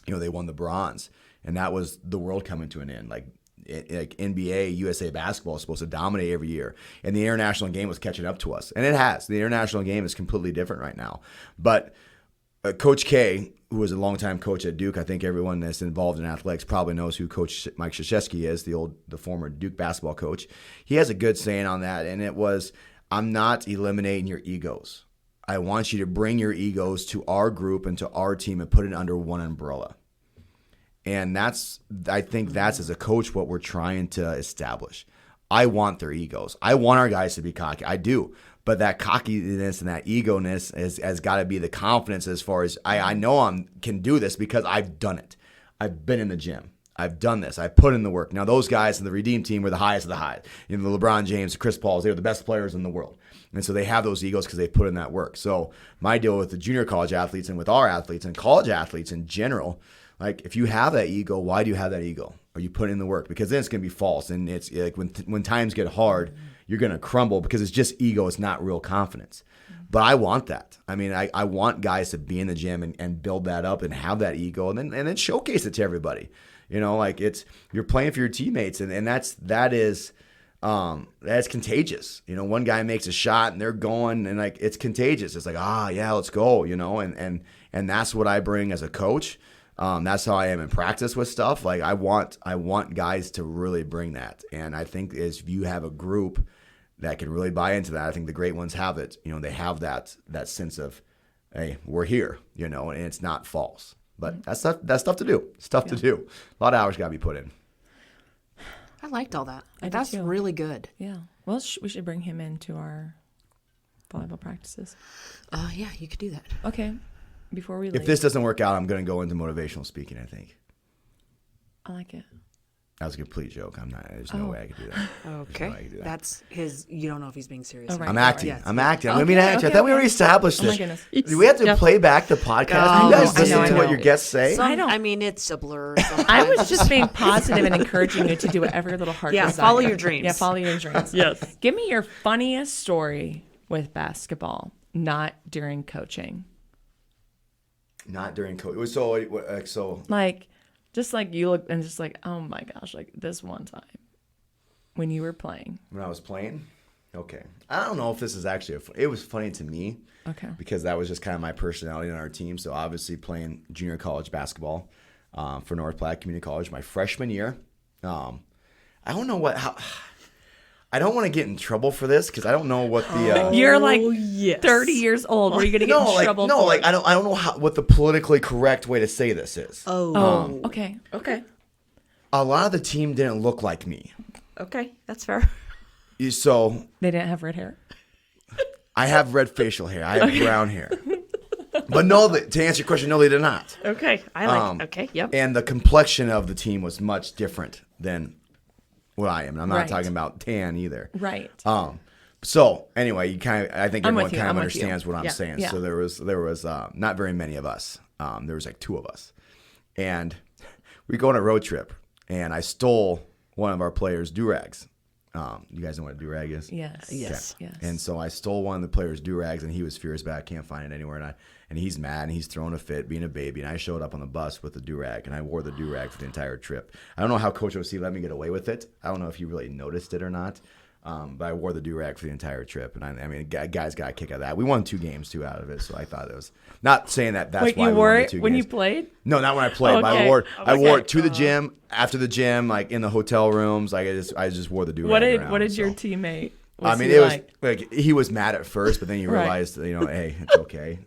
They won the bronze, and that was the world coming to an end. Like NBA, USA basketball is supposed to dominate every year, and the international game was catching up to us, and it has. The international game is completely different right now. But Coach K, who was a longtime coach at Duke, I think everyone that's involved in athletics probably knows who Coach Mike Krzyzewski is, the former Duke basketball coach. He has a good saying on that, and it was, "I'm not eliminating your egos. I want you to bring your egos to our group and to our team and put it under one umbrella." And I think that's as a coach what we're trying to establish. I want their egos. I want our guys to be cocky. I do. But that cockiness and that ego-ness has got to be the confidence as far as I know I can do this because I've done it. I've been in the gym. I've done this. I've put in the work. Now, those guys in the Redeem Team were the highest of the high. The LeBron James, the Chris Pauls, they were the best players in the world. And so they have those egos because they put in that work. So my deal with the junior college athletes and with our athletes and college athletes in general, like if you have that ego, why do you have that ego? Are you putting in the work? Because then it's going to be false. And it's like when times get hard, you're going to crumble because it's just ego. It's not real confidence. But I want that. I mean, I want guys to be in the gym and build that up and have that ego and then showcase it to everybody. Like you're playing for your teammates and that's contagious. One guy makes a shot and they're going and like it's contagious. It's like, yeah, let's go, and that's what I bring as a coach. That's how I am in practice with stuff. Like I want guys to really bring that. And I think if you have a group that can really buy into that, I think the great ones have it. They have that sense of, hey, we're here, and it's not false. But that's stuff to do. To do. A lot of hours got to be put in. I liked all that. I did That's too. really good. Yeah. Well, we should bring him into our volleyball practices. Yeah, you could do that. Okay. Before we leave. If this doesn't work out, I'm going to go into motivational speaking, I think. I like it. That was a complete joke. There's no way I could do that. Okay. No way I could do that. That's his, you don't know if he's being serious. Oh, or right. not. I'm acting. Yes. I'm acting. I'm Okay, going to be acting. I thought we already established Oh, my this. goodness. Do we have to play back the podcast? Oh, you guys I listen know, to I what know. your guests say? I mean, it's a blur. I was just being positive and encouraging you to do whatever your little heart Yeah, desires. follow your dreams. Yeah, follow your dreams. Yes. Give me your funniest story with basketball, not during coaching. Not during COVID. It was so. Like, just like you look and just like, oh my gosh, like this one time when you were playing. When I was playing? Okay. I don't know if this is actually it was funny to me. Okay. Because that was just kind of my personality on our team. So obviously playing junior college basketball for North Platte Community College my freshman year. I don't know I don't want to get in trouble for this because I don't know what the You're like yes. 30 years old. Were you going to get in trouble? No, for like it? I don't know what the politically correct way to say this is. Oh, okay. Okay. A lot of the team didn't look like me. Okay, that's fair. So They didn't have red hair. I have red facial hair. I have brown hair. But no, to answer your question, no, they did not. Okay, I like okay, yep. And the complexion of the team was much different than what I am. And I'm not Right. talking about tan either. Right. So anyway, I think I'm everyone with you. kind of I'm with you. understands what I'm Yeah. saying. Yeah. So there was not very many of us. There was like 2 of us, and we go on a road trip, and I stole one of our players' do-rags You guys know what a do-rag is? Yes. Yes. Yes. And so I stole one of the players' do-rags, and he was furious about it. I can't find it anywhere. And he's mad, and he's throwing a fit, being a baby. And I showed up on the bus with the do-rag, and I wore the do-rag for the entire trip. I don't know how Coach OC let me get away with it. I don't know if he really noticed it or not. But I wore the do-rag for the entire trip. And I mean, guys got a kick out of that. We won 2 games, too, out of it. So I thought it was not saying that's Wait, why you we wore won the it 2 when games. you played? No, not when I played. But Okay. I wore it to the gym, after the gym, like in the hotel rooms. Like I just wore the do-rag around, What did your so. teammate? I mean, it was like he was mad at first, but then you Right. realized, hey, it's okay.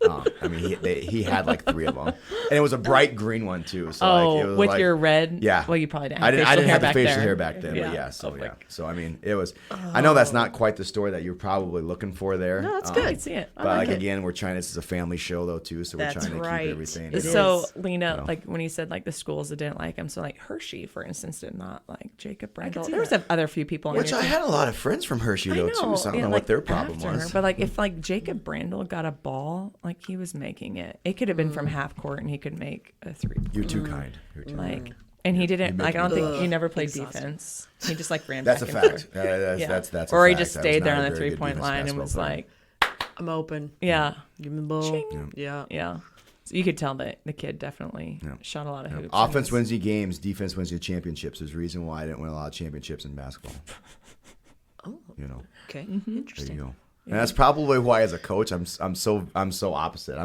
I mean, he had like 3 of them, and it was a bright green one too. So like, it was with like, your red. yeah. Well, you probably didn't. I didn't have the back facial there. hair back then, but yeah. So Oh, yeah. So I mean, it was. I know that's not quite the story that you're probably looking for there. No, that's I good. can see it. I But like like it. again, we're trying. This is a family show though too, so we're That's trying to right. keep everything. It So is. Lena, like when you said like the schools that didn't like him, so like Hershey, for instance, did not like Jacob Brandl. see There was that. other few people. Which in I here, had a lot of friends from Hershey I though know, too, so I don't yeah, know like, what their problem after, was. But like if like Jacob Brandl got a ball, like he was making it. It could have been from half court, and he could make a 3. You're too kind. You're too Like, kind. and he didn't. make Like I don't me- think he never played exhausted. defense. He just like ran. That's a back and fact. forth. That's or a he fact. just I was stayed there not on a the very good 3-point defensive line and was basketball player. like, I'm open. yeah, Give me the ball. Ching. Yeah. yeah. So you could tell that the kid definitely shot a lot of hoops. Offense wins you games, defense wins you championships. There's a reason why I didn't win a lot of championships in basketball. Oh, You know, okay. Mm-hmm. there Interesting. you go. And that's probably why, as a coach, I'm so opposite.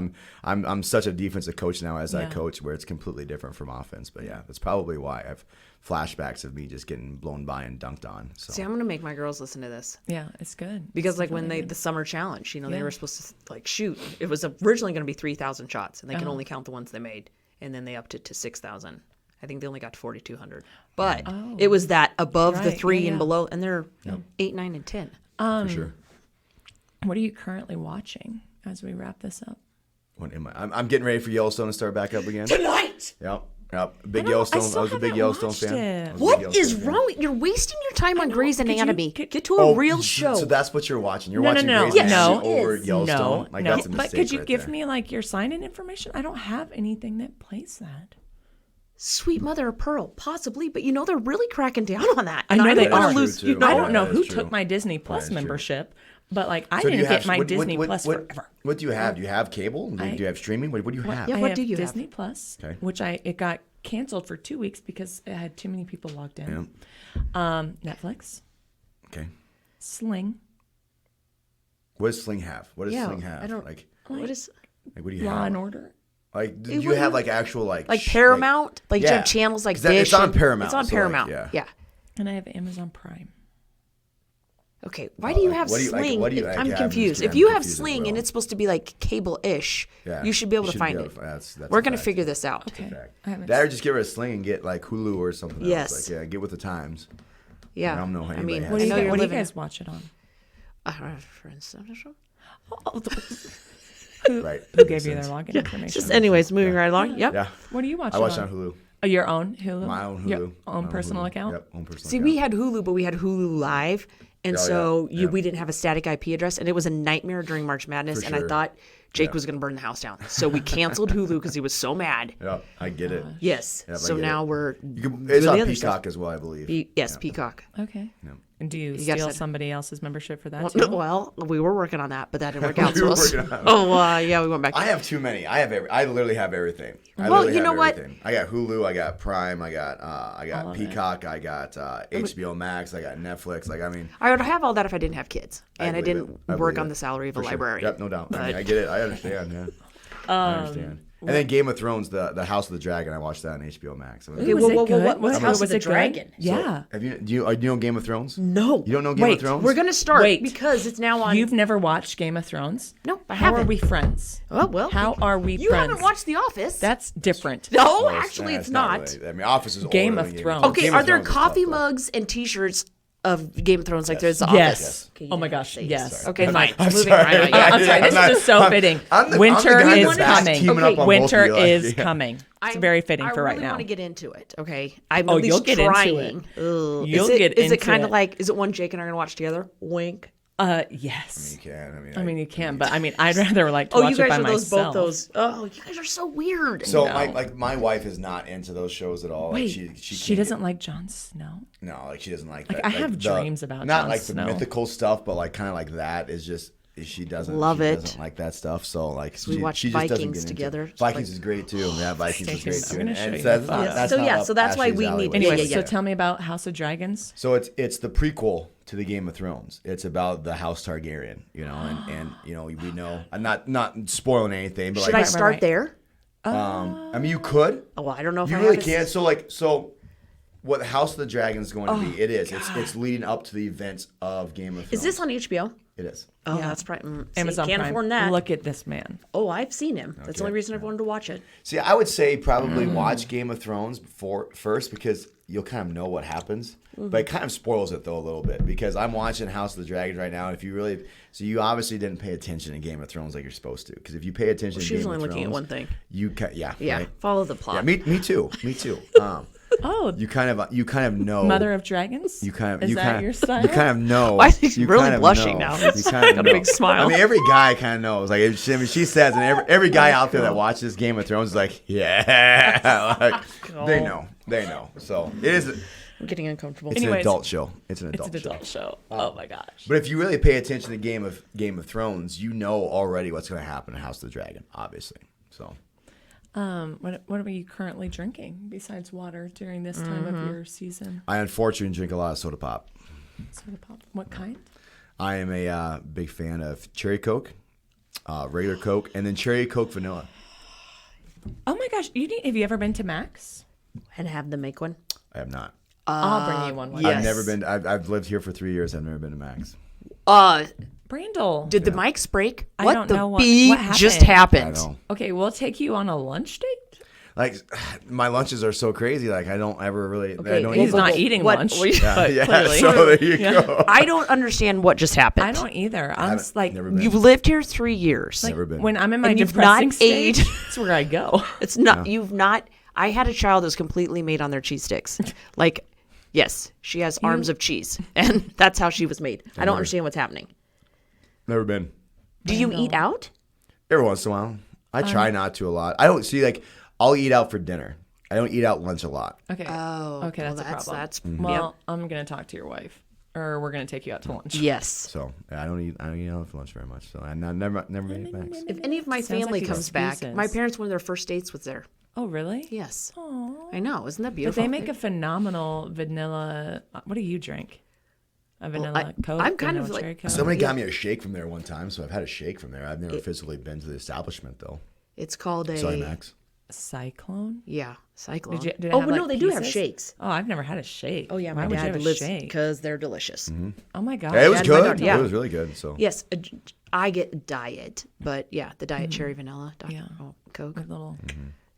I'm such a defensive coach now as I Yeah. coach, where it's completely different from offense. But yeah, that's probably why I have flashbacks of me just getting blown by and dunked on. So See, I'm gonna make my girls listen to this Yeah, it's good. because, It's like, when definitely the summer challenge, they Yeah. were supposed to like shoot. It was originally going to be 3,000 shots, and they Uh-huh. can only count the ones they made, and then they upped it to 6,000. I think they only got to 4,200, but it was that above the Right, 3 yeah, and yeah. below, and they're 8, 9, and 10. for sure. What are you currently watching as we wrap this up? What am I? I'm getting ready for Yellowstone to start back up again. Tonight. Yep. Big I Yellowstone. still I was a big haven't Yellowstone watched fan. it. I was a What big is Yellowstone fan. wrong with you're wasting your time on Grey's Could you- Anatomy? could- Get to a real show. So that's what you're watching. You're No, watching no, Grey's no. Anatomy No. over Yellowstone. Like no. that's a mistake. But could you right give there. me like your sign-in information? I don't have anything that plays that. Sweet mother of pearl, possibly, but they're really cracking down on that. I And know don't they wanna are. lose. True, too. I Yeah, don't know that who is took true. my Disney Plus is true. membership, but like I So do didn't you have- get my what- Disney what- Plus what- forever. What do you have? Do you have cable? Do you have streaming? What do you have? Yeah, I what have do you have? Disney Plus, Okay. which it got canceled for 2 weeks because it had too many people logged in. Netflix, Okay. Sling, What does Sling have? What does Yeah, Sling have? I don't. Like What is what do you Law have? and Order. Like, do It you wouldn't- have like actual like Paramount? Like, do you yeah. have channels like 'Cause that- it's Dish on and- Paramount, It's on so, like, Paramount. yeah. Yeah. And I have Amazon Prime. Okay. Why do you have what do you- like, Sling? what do you- like, I'm yeah, confused. I'm If you have confused as Sling well. and it's supposed to be like cable-ish, Yeah. you should be able to should find be it. able to- that's We're a gonna fact. figure this out. Okay. Fact. I haven't That or just give her a Sling and get like Hulu or something Yes. else. Like, yeah, get with the times. Yeah. I don't know how I anybody mean, has What I do you, know that. you're what do you living. guys watch it on? For instance, Right. Who gave you their login information? just anyways, moving right along. Yep. Yeah. What do you watch? I it watch it on? on Hulu. Oh, your own Hulu? My own Hulu. Your My own personal Hulu. account? Yep, own personal See, account. we had Hulu, but we had Hulu Live, and Oh, yeah. so Yeah. we didn't have a static IP address, and it was a nightmare during March Madness, For and I sure. thought Jake was going to burn the house down. So we canceled Hulu because he was so mad. Yeah, I get it. Yes. Yep, I so get now it. we're It's doing on the other Peacock stuff. as well, I believe. Yes, Peacock. Okay. And do you gotta steal set- somebody else's membership for that Well, too? no, well, we were working on that, but that didn't work out. We so were us. working on it. Oh, yeah, we went back. I have too many. I literally have everything. I Well, literally you have know what? everything. I got Hulu. I got Prime. I got All of it. Peacock. I got HBO Max. I got Netflix. Like, I mean, I would have all that if I didn't have kids, and I believe didn't it. I work believe on it. the salary of a For sure. librarian. Yep, no doubt. I But- mean, I get it. I understand. Yeah. I understand. And then Game of Thrones, the House of the Dragon. I watched that on HBO Max. Okay, Was whoa, it whoa, whoa, good? what was Was House of it the good? Dragon? Yeah. Have you do you know Game of Thrones? No. You don't know Game Wait, of Thrones? We're gonna start Wait. because it's now on. You've never watched Game of Thrones? No, I How haven't. are we friends? Oh well. How are we You friends? haven't watched The Office. That's different. no, Well, actually, it's not not. really. I mean, Office is Game older of than Thrones. Okay, Game are of there Thrones is coffee tough, though. mugs and T-shirts of Game of Thrones like there's The Yes. Office? Okay, Oh my yeah, gosh, say yes. Okay, And fine. like- Moving sorry. right on. Yeah, Yeah. I'm sorry, I'm this not- is so fitting. I'm the Winter guy is that's back coming. teaming up on both Winter of you, like, is yeah. coming. It's very fitting for I right really now. want to get into it. Okay, I'm Oh, at least you'll get into trying. it. Ugh. You'll is it, get Is it into kind it. of like? Is it one Jake and I are gonna watch together? Wink. Yes. You can. I mean, you can, but I mean, I'd rather like to Oh, watch you guys it by are myself. Oh, you guys are so weird. So my wife is not into those shows at all. Wait, Like she can't doesn't like Jon Snow? No, like she doesn't like Like, that. I have dreams about not Jon like Snow. the mythical stuff, but like kind of like that is just she doesn't Love she it. doesn't like that stuff. So like we watched she just doesn't Vikings get into it. together. Vikings is great too. Yeah, Vikings is great I'm too. gonna show And you that's the not- photo. that's So not yeah, up so that's why Ashley's we alley need- with Anyway, it. so tell me about House of Dragons. So it's the prequel to the Game of Thrones. It's about the House Targaryen, you know, and you know we know. I'm not spoiling anything, but Should like I start right. there? I mean, you could. Oh, well, I don't know if You I really have can. So what House of the Dragon is going to be? It is. God. It's leading up to the events of Game of Thrones. Is this on HBO? It is. Oh, Yeah. that's probably Amazon can't Prime. afford that. Look at this man. Oh, I've seen him. That's the only reason I've wanted to watch it. See, I would say probably watch Game of Thrones first because you'll kind of know what happens. But it kind of spoils it though a little bit because I'm watching House of the Dragon right now. And if you really, so you obviously didn't pay attention in Game of Thrones like you're supposed to. Because if you pay attention, to She was Game only of looking at Thrones, one thing. You yeah right? Follow the Yeah, plot. me too. Oh, You kind of know. Mother of Dragons? You kind of Is you that kind of, your style? You kind of know. Why is he you really kind of blushing know. now? You kind of got a know. big smile. I mean, every guy kind of knows. Like, I mean, she says, and every guy out there that watches Game of Thrones is like, yeah, like, they know. So it is. I'm getting uncomfortable. It's an Anyways, adult show. It's an It's adult an show. adult show. Oh my gosh. But if you really pay attention to Game of Thrones, you know already what's going to happen in House of the Dragon, obviously. So. What are you currently drinking besides water during this time of your season? I unfortunately drink a lot of soda pop. Soda pop. What kind? I am a big fan of cherry Coke, regular Coke, and then cherry Coke vanilla. Oh my gosh. Have you ever been to Max? And have them make one. I have not. I'll bring you one. yes. I've never been. I've lived here for 3 years. I've never been to Max. Brandl. Did the mics break? I What don't the know beep what just I happened? know. Okay, we'll take you on a lunch date. Like my lunches are so crazy. Like I don't ever really. Okay, I don't He's eat not lunch. eating What- lunch. Yeah, but Yeah. clearly. So there you Yeah. go. I don't understand what just happened. I don't either. I'm just like, Never been. You've lived here 3 years. Never been. when I'm in my And you've depressing not stage, ate- that's where I go. It's not. You've not. I had a child that's completely made on their cheese sticks. Like, yes, she has arms of cheese, and that's how she was made. I don't understand what's happening. Never been. Do you eat out? Every once in a while. I try not to a lot. I don't see like. I'll eat out for dinner. I don't eat out lunch a lot. Okay. Oh, okay, well, that's a problem. That's Well, I'm gonna talk to your wife, or we're gonna take you out to lunch. yes. So yeah, I don't eat out for lunch very much. So I never made it Max. If any of my Sounds family like comes back, excuses. my parents, one of their first dates was there. Oh, really? Yes. I know. Isn't that But beautiful? they make a phenomenal vanilla. What do you drink? A vanilla Coke. I'm kind of vanilla like- cherry Coke? Somebody got me a shake from there one time, so I've had a shake from there. I've never physically been to the establishment though. It's called a. Sorry, Max. Cyclone. Yeah, Cyclone. Did it oh, have, but no, like, they do have pieces? shakes. Oh, I've never had a shake. Oh yeah, Why my would you dad have a lives shake? because they're delicious. Oh my god. Yeah, it was Yeah, my good. God, yeah. It was really good. So Yes, I get diet, but yeah, the diet cherry vanilla. Yeah. Oh, Coke. With little.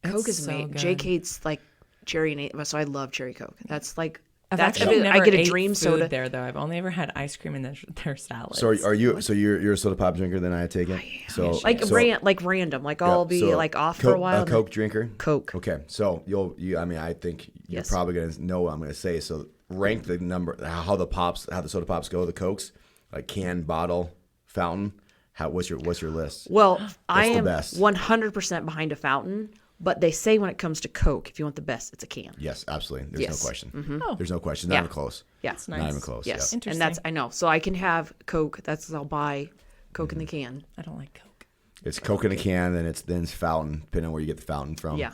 Coke is so amazing. good. Jake hates like cherry and so I love cherry Coke. That's like I've that's actually never I get a ate dream food soda. there though. I've only ever had ice cream in their salads. So are you? So you're a soda pop drinker? Then I take it. So Like random. Like I'll be so like off Coke, for a while. A Coke drinker. Coke. Okay, so I mean, I think you're Yes. probably gonna know what I'm gonna say. So rank the number, how the soda pops go, the Cokes, like can, bottle, fountain. What's your list? Well, I the am best? 100% behind a fountain, but they say when it comes to Coke, if you want the best, it's a can. Yes, absolutely. There's Yes. no question. Oh. There's no question. Not Yeah. even close. Yeah. That's nice. Not even close. Yes. Yeah. And that's I know. So I can have Coke. That's I'll buy Coke in the can. I don't like Coke. It's Coke in a can, then it's fountain, depending on where you get the fountain from. Yeah.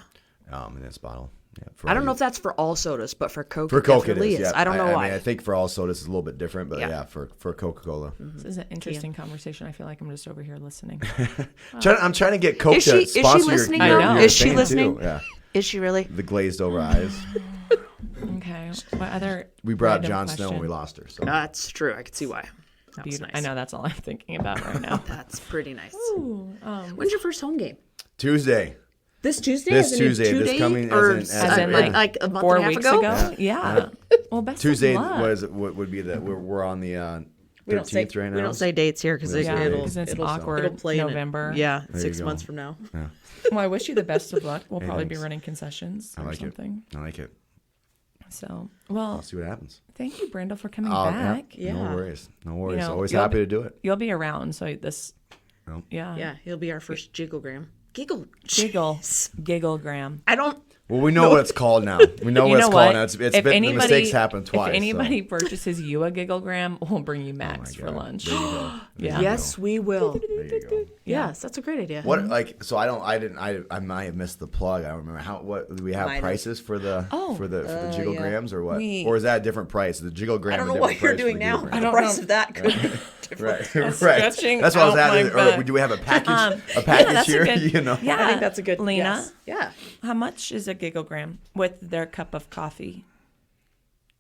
And then it's bottle. Yeah. I don't know if that's for all sodas, but for Coke, For Coke, it definitely is. Yeah. I don't know why. I mean, I think for all sodas it's a little bit different, but Yeah. yeah, for Coca-Cola. This is an interesting conversation. I feel like I'm just over here listening. I'm trying to get Coke Is to she sponsor listening your, now? your Is she thing, listening? Too. Yeah. Is she really? The glazed over eyes. Okay. What other? We brought random Jon Snow when we question? lost her. So That's true. I could see why. That was Beautiful. nice. I know that's all I'm thinking about right now. That's pretty nice. When's your first home game? Tuesday. This Tuesday? This As in Tuesday, 2 this days? coming- or as in, like a month 4 and a half weeks ago? Yeah. Well, best Tuesday of luck. would be the we're on the 13th We don't say right now. we don't say dates here because We don't say Yeah, dates. because it's it'll awkward. play in it. November. Yeah, There 6 you go. months from now. Well, I wish you the best of luck. We'll probably be thanks. running concessions I or like something. it. I like it. So, well, Let's see what happens. thank you, Brandl, for coming Yeah, back. Yeah. No worries. No worries. know, Always you'll happy be- to do it. You'll be around, so this, No. yeah. Yeah, he'll be our first Gigglegram. Giggle. Gigglegram. I don't. Well, we know what it's called now. We know You what know it's what? called now. It's been the mistakes happen twice. If anybody so. purchases you a Gigglegram, we'll bring you Oh Max my for God. lunch. There you go. There Yeah. you Yes, we will. go. There you go. Yes, that's a great idea. What I might have missed the plug. I don't remember what do we have Mine is- prices for the jiggle yeah. grams or what? We- Or is that a different price? The jiggle gram. I don't a know what different you're price doing for the now. jiggle The gram? don't price know. of that could be different. Right. Stretching That's what I was out my asking. butt. Or do we have a package? A Yeah, package that's here? a good. You know. Yeah, I think that's a good. Lena, Yes. Yeah. how much is a Gigglegram with their cup of coffee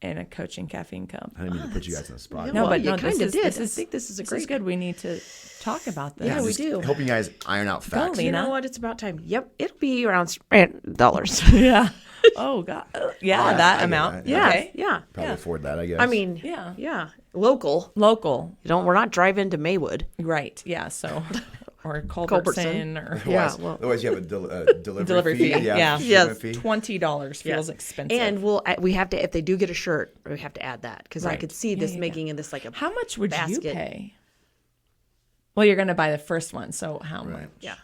and a coaching caffeine cup? I didn't mean to put you guys on the spot. Yeah, No, well, but you no, kinda this did. is. I think this is a This great- is good. We need to talk about this. Yeah, we just do. Helping you guys iron out facts. Lena. You know what? It's about time. Yep, it'll be around dollars. Yeah. Oh God. Yeah, I that get amount. that. Yeah, Okay. yeah. Probably afford that, I guess. I mean, Yeah. yeah. Local. Local. We're not driving to Maywood. Right. Yeah. So, or Culbertson. Culbertson, or otherwise, well- otherwise you have a delivery fee. Yeah. shipment Yes. fee. $20 feels expensive. And we have to, if they do get a shirt, we have to add that because I Right. could see Yeah, this yeah, making in this like a how much would you basket. pay? Well, you're gonna buy the first one, so how Right. much? Yeah.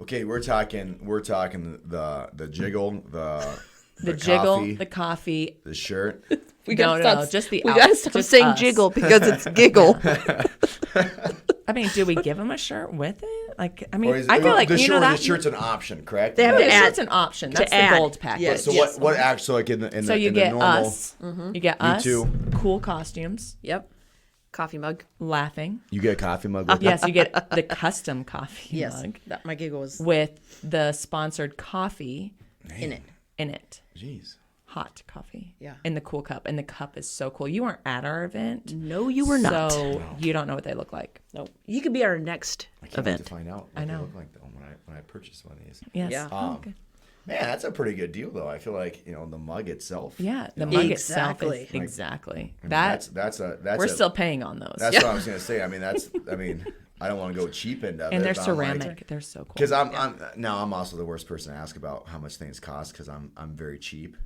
Okay, we're talking the jiggle, the jiggle, coffee, the coffee. the shirt. We No, gotta no, stop, just the we out- gotta stop just saying us. jiggle because it's giggle. I mean, do we give them a shirt with it? Like, I mean, Or is I feel like the you know shirt, that the shirt's an option, correct? They have the to add- shirt's an option. That's the add. gold package. Yes. So what actually so like in the So you in the get normal, us. You get us. too. Cool costumes. Yep. Coffee mug. Laughing. you get a coffee mug with it? Yes, you get the custom coffee Yes. mug That my giggle was with the sponsored coffee in it. in it. Jeez. Hot coffee. Yeah. In the cool cup. And the cup is so cool. You weren't at our event. No, you were not. So you don't know what they look like. No. You could be our next I can't wait event. to find out what I they know. look like though when I purchase one of these. Yes. Yeah. Oh, good. Man, that's a pretty good deal though. I feel like the mug itself. Yeah. The you know, mug Exactly. itself is exactly. I mean, That that's we're still paying on those. That's what I was gonna say. I mean I don't want to go cheap into it. And they're but I'm like- ceramic. They're so cool. Because I'm also the worst person to ask about how much things cost because I'm very cheap.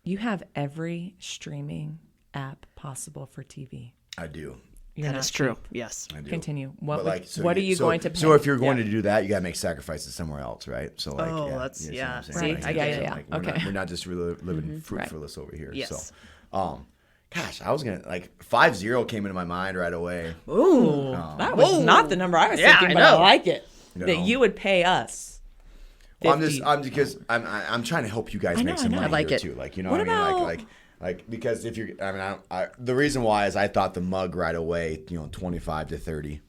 You have every streaming app possible for TV. I do. You're That not is true. cheap. Yes. I do. Continue. But, What are you going to pay? So if you're going to do that, you gotta make sacrifices somewhere else, right? So like, Oh, yeah, that's- you see yeah. what I'm saying? Right. Like, Yeah. so, Yeah. like, Okay. We're not just really living Right. fruitfulness over here. Yes. So, gosh, I was gonna 5-0 came into my mind right away. Ooh. That was not the number I was Yeah, thinking, I but I know. like it. No. That you would pay us. Well, 50. I'm trying to help you guys I make know, some I know. money I like here it. too. Like you know What what I mean? about- Like because if you're, the reason why is I thought the mug right away, 25 to 30.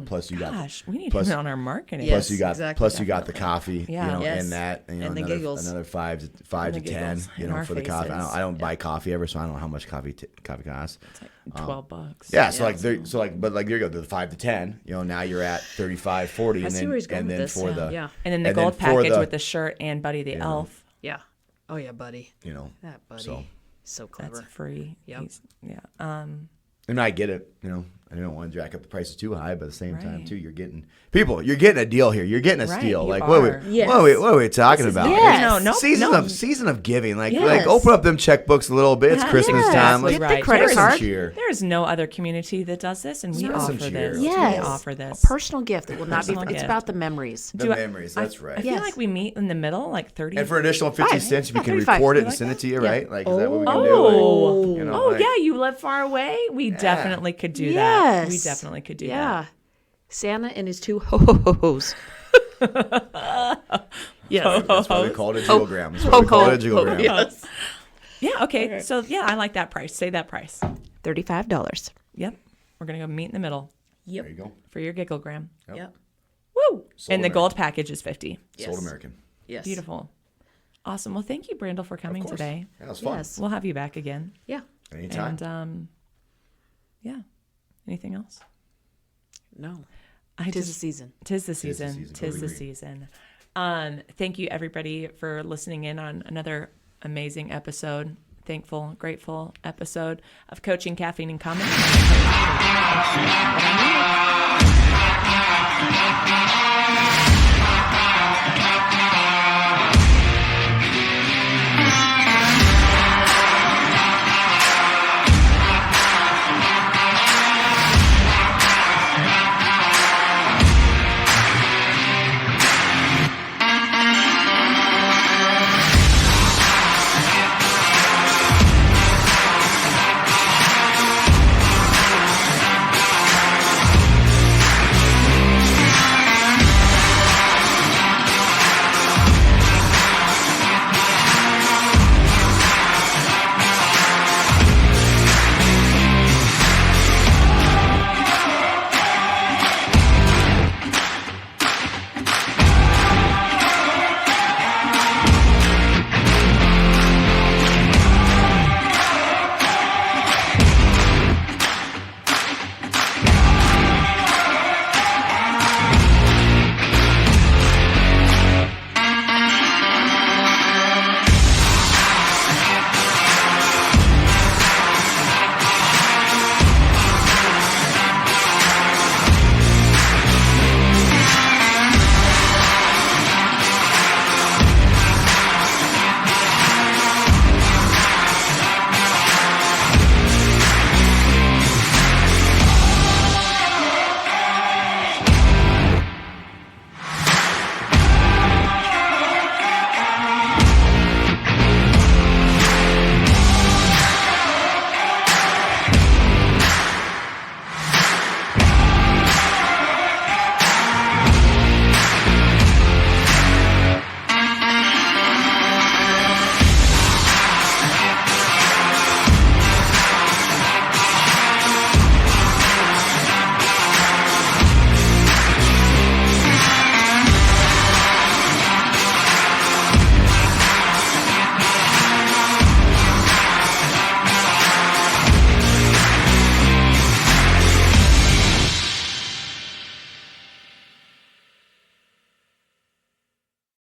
Plus you got Gosh, we need plus- him on our marketing. Yes. plus you got exactly. plus you got the coffee, Yeah. Yes. in that, And the another, giggles. another 5 And to the 10, giggles in our for the coffee. faces. I don't buy coffee ever, so I don't know how much coffee costs. It's like $12. Yeah, so but there you go, the 5 to 10. Now you're at 35, 40, I and see then where he's going and with then this. for the Yeah. And then the and then gold for package the- with the shirt and Buddy the Elf. Yeah. Oh yeah, buddy. That buddy. So So That's clever. free. Yep. Yeah. and I get it, I don't want to jack up the prices too high, but at the same time Right. too, you're getting a deal here. You're getting a Right, steal. you Like are. what are we talking about? yes. No, Season of giving. Like Yes. open up them checkbooks a little bit. It's Christmas Yes. time. Get Let's the credit give us card. some cheer. There is no other community that does this, and we Give us some offer cheer. this. Yes. We offer this. A personal gift that will not be. Personal It's gift. about the memories. The Do I- memories. That's right. I feel Yes. like we meet in the middle, like 30. And for an additional 50 Right. cents, we Yeah, can 35. record it You and like send that? it to you, Yeah. right? Like, is that what we can Oh, do? Like, oh like- yeah, you live far away. We definitely could do that. We Yes. definitely could do Yeah. Santa and his two ho-ho-hos. Yes. That's why we call it a jigglegram. That's why we call it a jigglegram. Yes. that. Yeah. Okay. So yeah, I like that price. Say that price. $35. Yep. We're gonna go meet in the middle There you go. for your Gigglegram. Yep. Woo! Sold And the American. gold package is 50. Sold Yes. American. Yes. Beautiful. Awesome. Well, thank you, Brandl, for coming Of course. today. Yeah, it was fun. Yes. We'll have you back again. Yeah. Anytime. And yeah. Anything else? No. I Tis the season. Tis the the season. season. Tis the Agree. season. Thank you, everybody, for listening in on another amazing episode. Thankful, grateful episode of Coaching Caffeine and Comment.